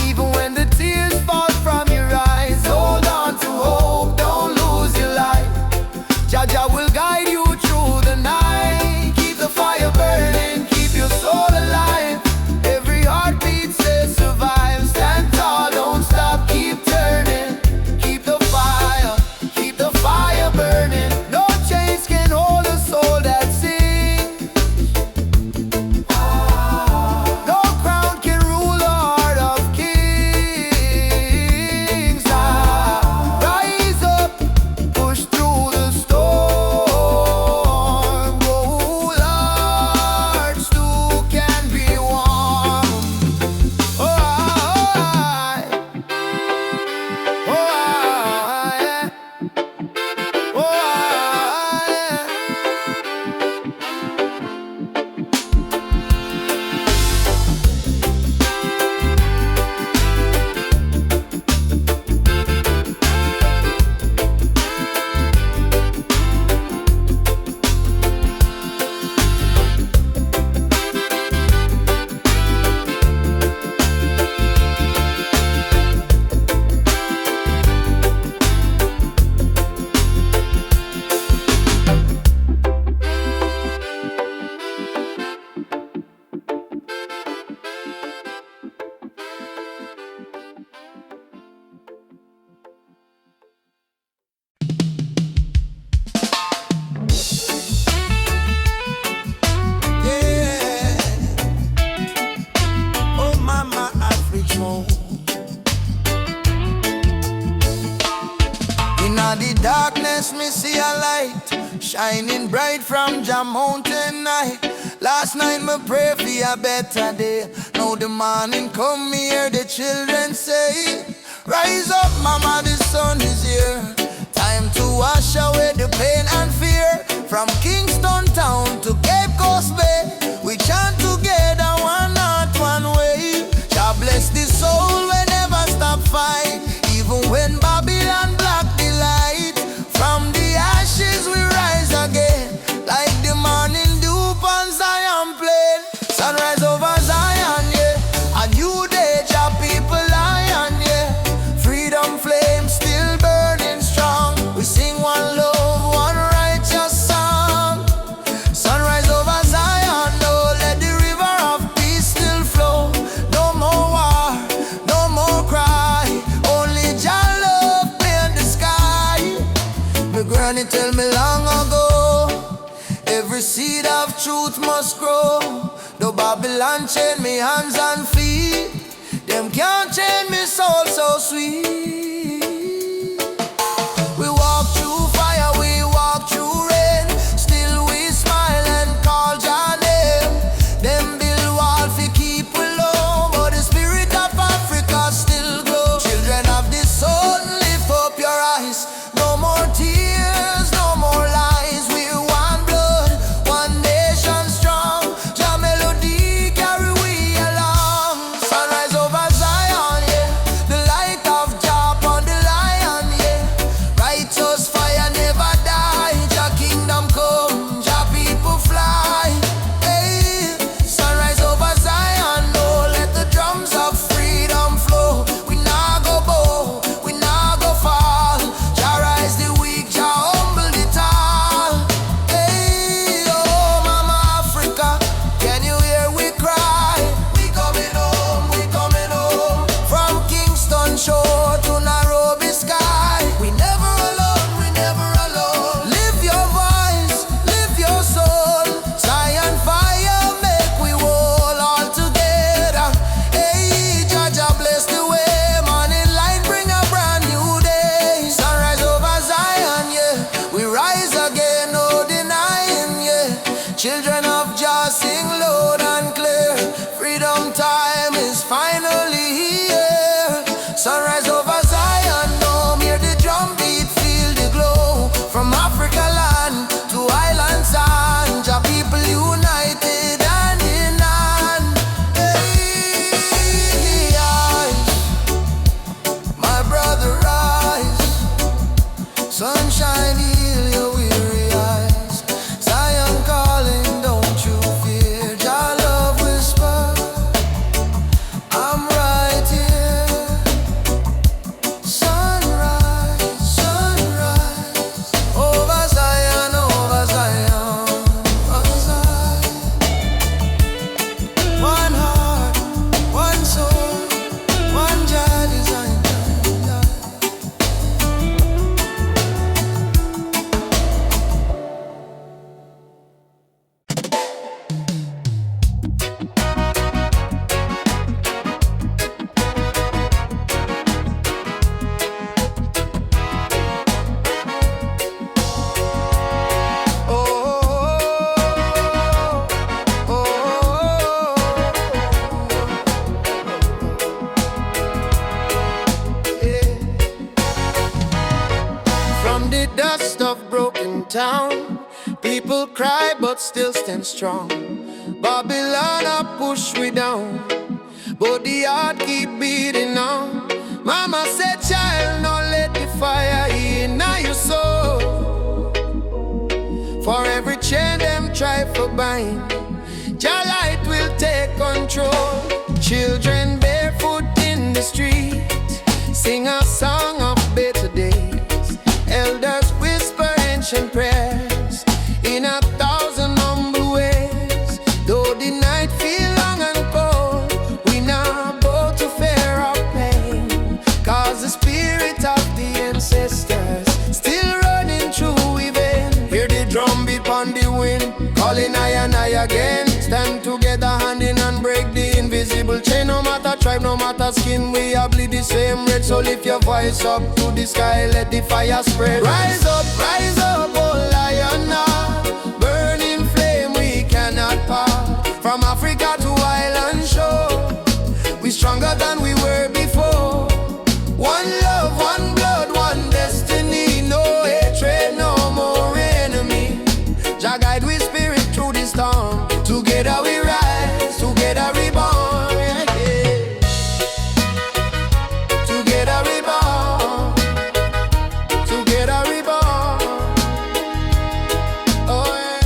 Even when the tears fall from your eyes, hold on to hope, don't lose your light. Jaja will guide you through the night. Keep the fire burning, keep your soul alive. Every heartbeat says survive. Stand tall, don't stop, keep turning. Keep the fire burning. No chains can hold a soul that sings. No crown can rule the heart of kings. Rise up, push through the storm. light shining bright from Jah mountain night. Last night me pray for a better day. Now the morning come, me hear the children say, rise up mama, the sun is here. Time to wash away the pain and fear. From Kingston town to Cape Coast Bay, we chant together, one heart, one way. Jah bless the soul, we never stop fight. Even when Babylon block the light, from the ashes we rise again. Like the morning dew on Zion plain. Sunrise over Zion, yeah. A new day, Jah people lion, yeah. Freedom flame still burning strong. We sing one love, one righteous song. Sunrise over Zion, oh, let the river of peace still flow. No more war, no more cry. Only Jah love in the sky. My granny tell me long ago, every seed of truth must grow. Though Babylon chain me hands and feet, them can't chain me soul so sweet. We walk through fire, we walk through rain. Still we smile and call Jah name. Them build wall fi keep we low, but the spirit of Africa still glow. Children of the sun, lift up your eyes. No more tears, no more lies. We're one blood, one nation strong. Jah melody carry we along. Sunrise over Zion, yeah. The light of Jah upon the lion, yeah. Righteous fire never die. Jah kingdom come, Jah people fly. Hey, sunrise over Zion, oh, let the drums of freedom flow. We nah go bow, we nah go fall. Jah rise the weak, Jah humble the tall. Hey, oh mama Africa, can you hear we cry? We coming home, we coming home. From Kingston shore to Nairobi sky. We never alone, we never alone. Live your voice, live your soul. Zion fire make we whole all together. Hey, Jah Jah bless the way. Morning light bring a brand new day. Sunrise over Zion, yeah. We rise again, no denying, yeah. Children of Jah sing loud and clear. Freedom time is finally here. Sunrise over Zion, no, hear the drum beat, feel the glow. From Africa land to island sand, Jah people united hand in hand. Hey, eyes, my brother rise. Sunshine heal your weary eyes. Zion calling, don't you fear. Jah love whisper, I'm right here. Sunrise, sunrise, over Zion, over Zion, over Zion. One heart, one soul, one Jah design. From the dust of broken town, people cry but still stand strong. Babylon a push we down, but the heart keep beating on. Mama said, child, no let the fire in your soul. For every chain them try for bind, Jah light will take control. Children barefoot in the street, sing a song of better days. Elders whisper ancient prayers in 1,000 humble ways. Though the night feel long and cold, we not bow to fear or pain. Cause the spirit of the ancestors still running through we veins. Hear the drum beat on the wind, calling I and I again. Stand together hand in hand, break the invisible chain. No matter try tribe, no matter skin, we all bleed the same red. So lift your voice up to the sky, let the fire spread. Rise up, oh lion, now. Burning flame, we cannot part. From Africa to island shore, we stronger than we were before. One love, one blood, one destiny. No hatred, no more enemy. Jah guide we spirit through the storm. Together we rise, together we born, yeah. Together we born, together we born. Oh yeah.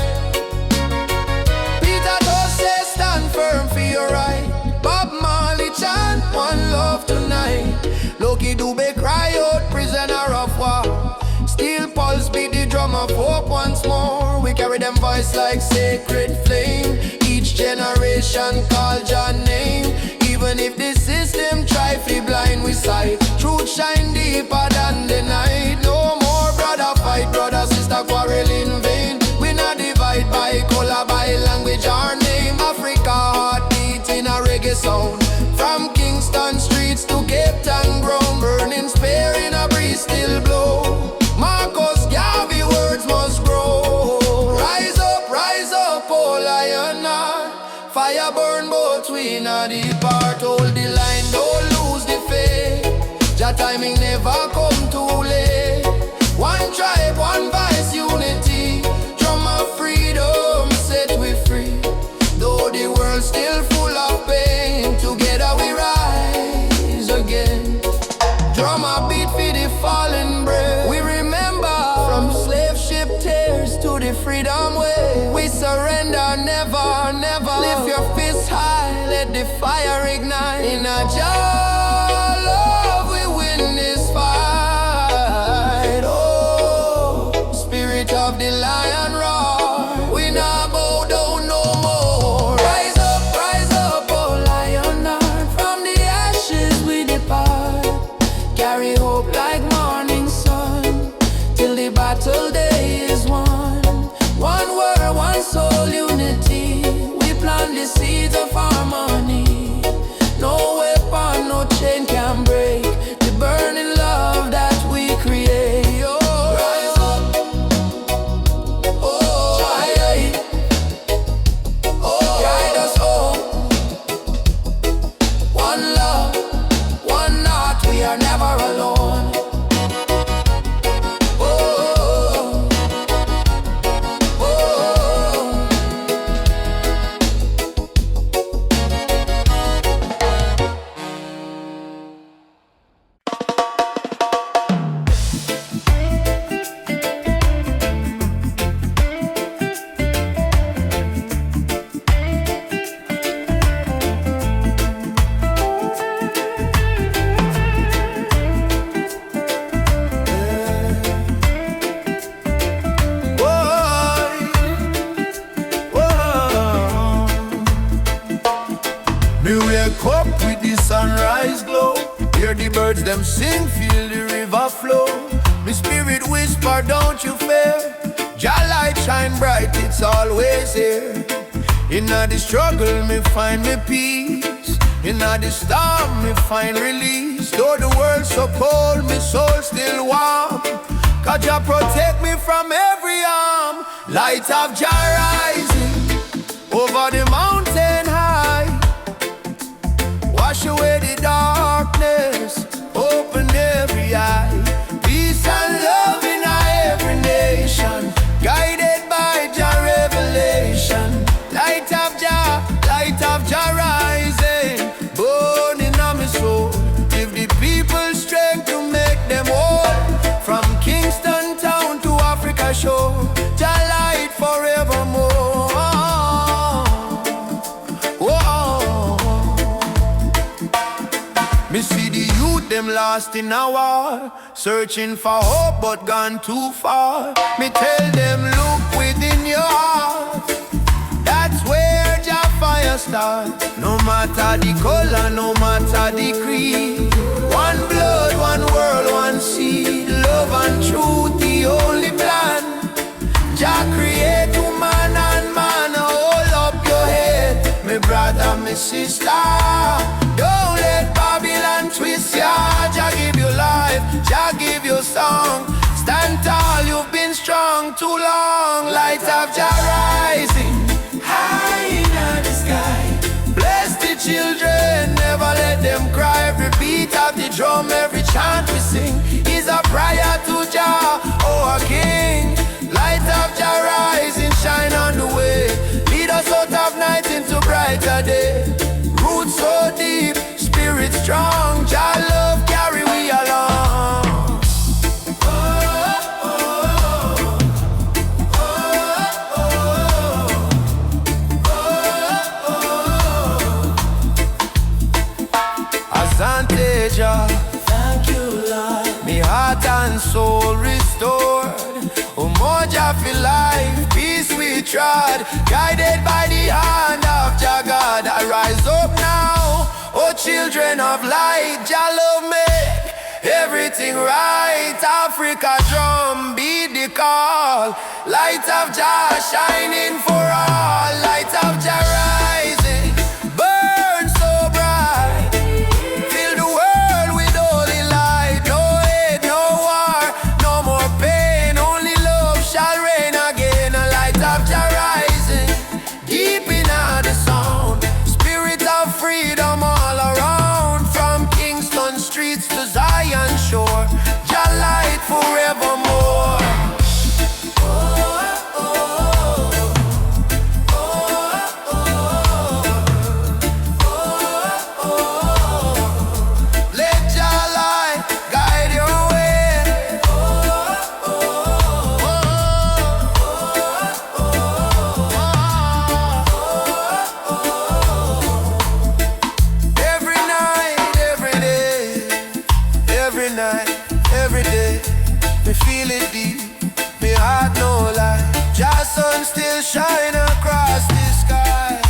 Peter Tosh says stand firm for your right. Bob Marley chant one love tonight. Loki Dube cry out prisoner of war. Steel pulse beat the drum of hope once more. We carry them voice like sacred flame. Each generation call Jah name. Even if the system try to blind we sight, truth shine deeper than the night. No more brother fight, brother sister quarrel in vain. We not divide by color, by language or name. Africa heartbeat in a reggae sound. From Kingston streets to Cape Town ground, burning spear in a breeze still blow. Marcus Garvey words must grow. Rise up, oh lion, fire burn both we not depart. Hold the line, don't lose the faith. Jah timing never come too late. One tribe, one voice, unity. Drum of freedom set we free. Though the world still full of pain, together we rise again. Drum a beat for the fallen brave. We remember from slave ship tears to the freedom way. We surrender never, never. Lift your fists high, let the fire ignite. In a Jah love we win this fight. Oh, spirit of the lion roar. We not bow down no more. Rise up, oh lion heart. From the ashes we depart. Carry hope like morning sun, till the battle day is won. One word, one soul, unity. We plant the seeds of harmony. No weapon, no chain can break the burning love that we create. Oh, rise up, oh, aye, oh, guide us home. One love, one heart, we are never alone. Oh, oh. Me wake up with the sunrise glow. Hear the birds them sing, feel the river flow. Me spirit whisper, don't you fear. Jah light shine bright, it's always here. Inna the struggle, me find me peace. Inna the storm, me find release. Though the world so cold, me soul still warm. 'Cause Jah protect me from every harm. Light of Jah rising over the mountain high. Wash away the darkness, open every eye. Peace and love in every nation, guided by Jah revelation. Light of Jah rising, burning on my soul. Give the people strength to make them whole. From Kingston town to Africa shore, Jah light forevermore. Me see the youth them lost in a war, searching for hope but gone too far. Me tell them look within your heart, that's where Jah fire start. No matter the color, no matter the creed, one blood, one world, one seed. Love and truth, the only plan. Jah create woman and man. Hold up your head, me brother, me sister. Don't let too long. Light of Jah rising high in the sky. Bless the children, never let them cry. Every beat of the drum, every chant we sing is a prayer to Jah, oh our King. Light of Jah rising, shine on the way. Lead us out of night into brighter day. Roots so deep, spirit strong. Jah love carry we along. Asante Jah, thank you Lord. Me heart and soul restored. Umoja for life, peace we trod. Guided by the hand of Jah God. I rise up now, oh children of light. Jah love make everything right. Africa drum beat the call. Light of Jah shining for all. Light of Jah rising, burn so bright. Fill the world with holy light. No hate, no war, no more pain. Only love shall reign again. A light of Jah rising, deep in the sound. Spirit of freedom all around. From Kingston streets to Zion shore. Jah light forevermore. Let Jah light guide your way. Every night, every day, every night, every day, me feel it deep, me heart no lie. Jah sun still shine across the sky.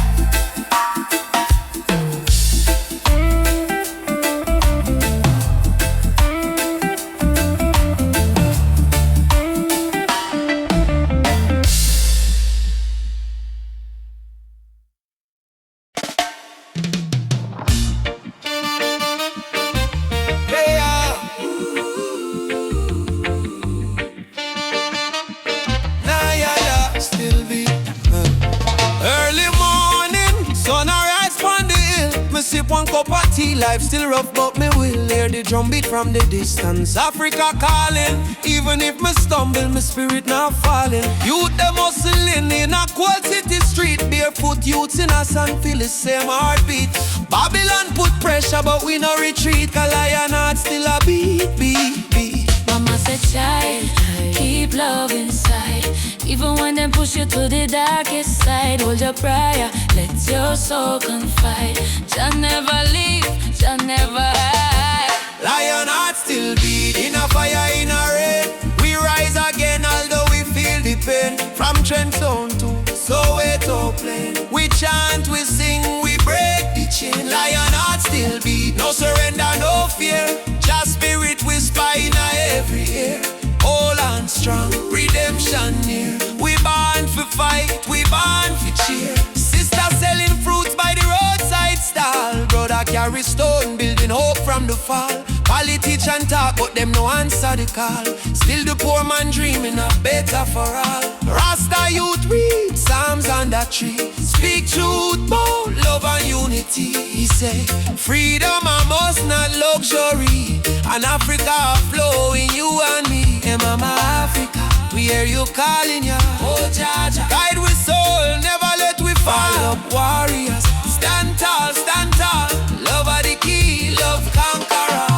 Hey, still be early morning, sun arise from the hill. Me sip one cup of tea, life still rough, but me will hear the drum beat from the distance. Africa calling, even if me stumble, my spirit not falling. Youth them hustling in a cold city street, barefoot youths in a song feel the same heartbeat. Babylon put pressure, but we no retreat. 'Cause lion heart still a beat, beat, beat. Mama said, child, keep love inside. Even when them push you to the darkest side, hold your prayer, let your soul confide. Jah never leave, Jah never hide. Lion heart still beat, in a fire, in a rain. We rise again, although we feel the pain. From Trenton to Soweto plain, we chant, we sing, we break the chain. Lion heart still beat, no surrender, no fear. Just spirit whisper in every ear. All and strong, redemption near. We born for fight, we born for cheer. Sister selling fruits by the roadside stall. Brother carry stone, building hope from the fall. Politician talk, but them no answer the call. Still the poor man dreaming of better for all. Rasta youth read Psalms on that tree. Speak truth, bold love and unity. He say, freedom I must not luxury. And Africa flow in you and me. Hey mama Africa, we hear you calling ya. Oh Jaja, guide with soul, never let we fall. Up warriors, stand tall, stand tall. Love are the key, love conqueror.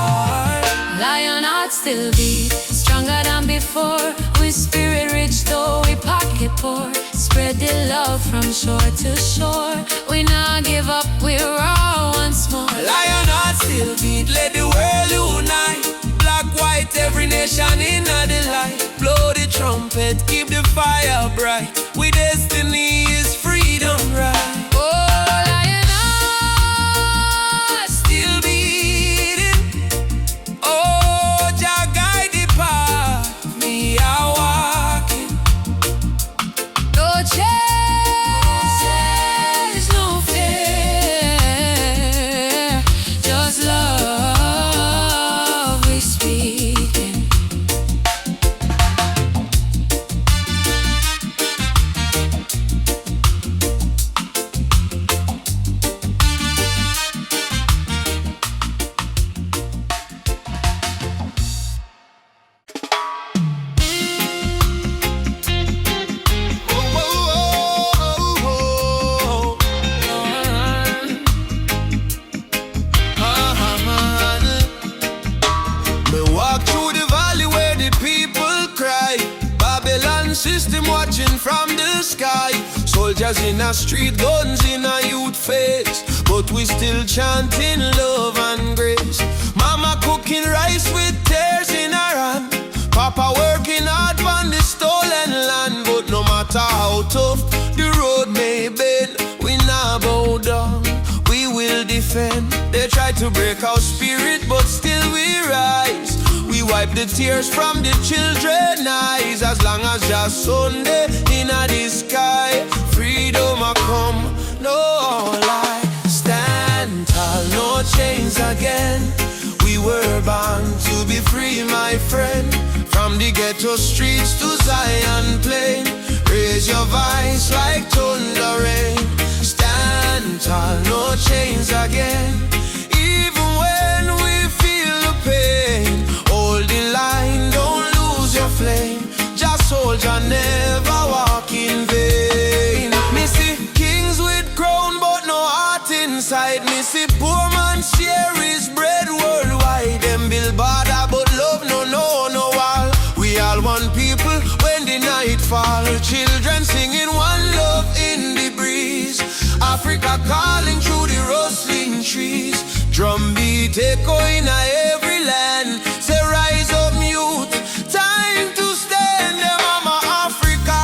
Lion heart still beat, stronger than before. We spirit rich though we pocket poor. Spread the love from shore to shore. We not give up, we're raw once more. Lion heart still beat, let the world unite. Black, white, every nation in the light. Blow the trumpet, keep the fire bright. We destiny is freedom, right? Oh, lion heart Still beating. Oh, Jah guide the path. Me a walking. no change, no fear, just love we speaking. sky. Soldiers in a street, guns in a youth face, but we still chanting love and grace. Mama cooking rice with tears in her hand, Papa working hard on the stolen land. But no matter how tough the road may bend, we not bow down, we will defend. They try to break our spirit, but still we rise. We wipe the tears from the children's eyes. As long as just Sunday in the sky, freedom a come, no lie. Stand tall, no chains again. We were born to be free, my friend. From the ghetto streets to Zion plain, raise your voice like thunder rain. Stand tall, no chains again. Even when we feel the pain, hold the line, don't lose your flame. Just soldier, never walk in vain. Me see kings with crown but no heart inside. Me see poor man share his bread worldwide. Them build border but love no wall. We all one people when the night fall. Children singing one love in the breeze. Africa calling through the rustling trees. Drum beat echoing every land. Say rise up youth, time to stand. Them mama Africa,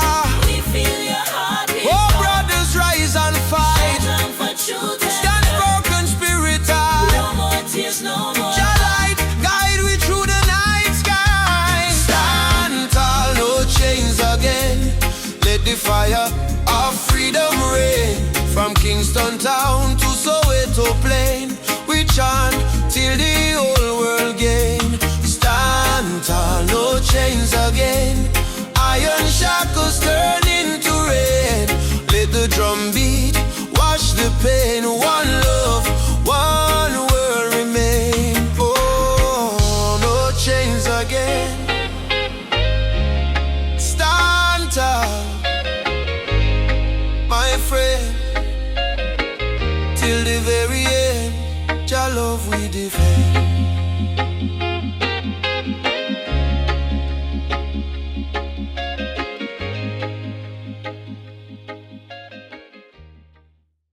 We feel your heartbeat. oh brothers rise and fight. Stand for truth and Stand for conspiracy. no more tears, no more. Your light guide we through the night sky. Stand tall, no chains again. Let the fire of freedom reign. From Kingston town to Soweto plain, we chant till the whole world gain. Stand tall, no chains again. Iron shackles turn into rain. Let the drum beat wash the pain. One love, one world remain. Oh, no chains again. Stand tall, my friend. Till the very end, your love we defend.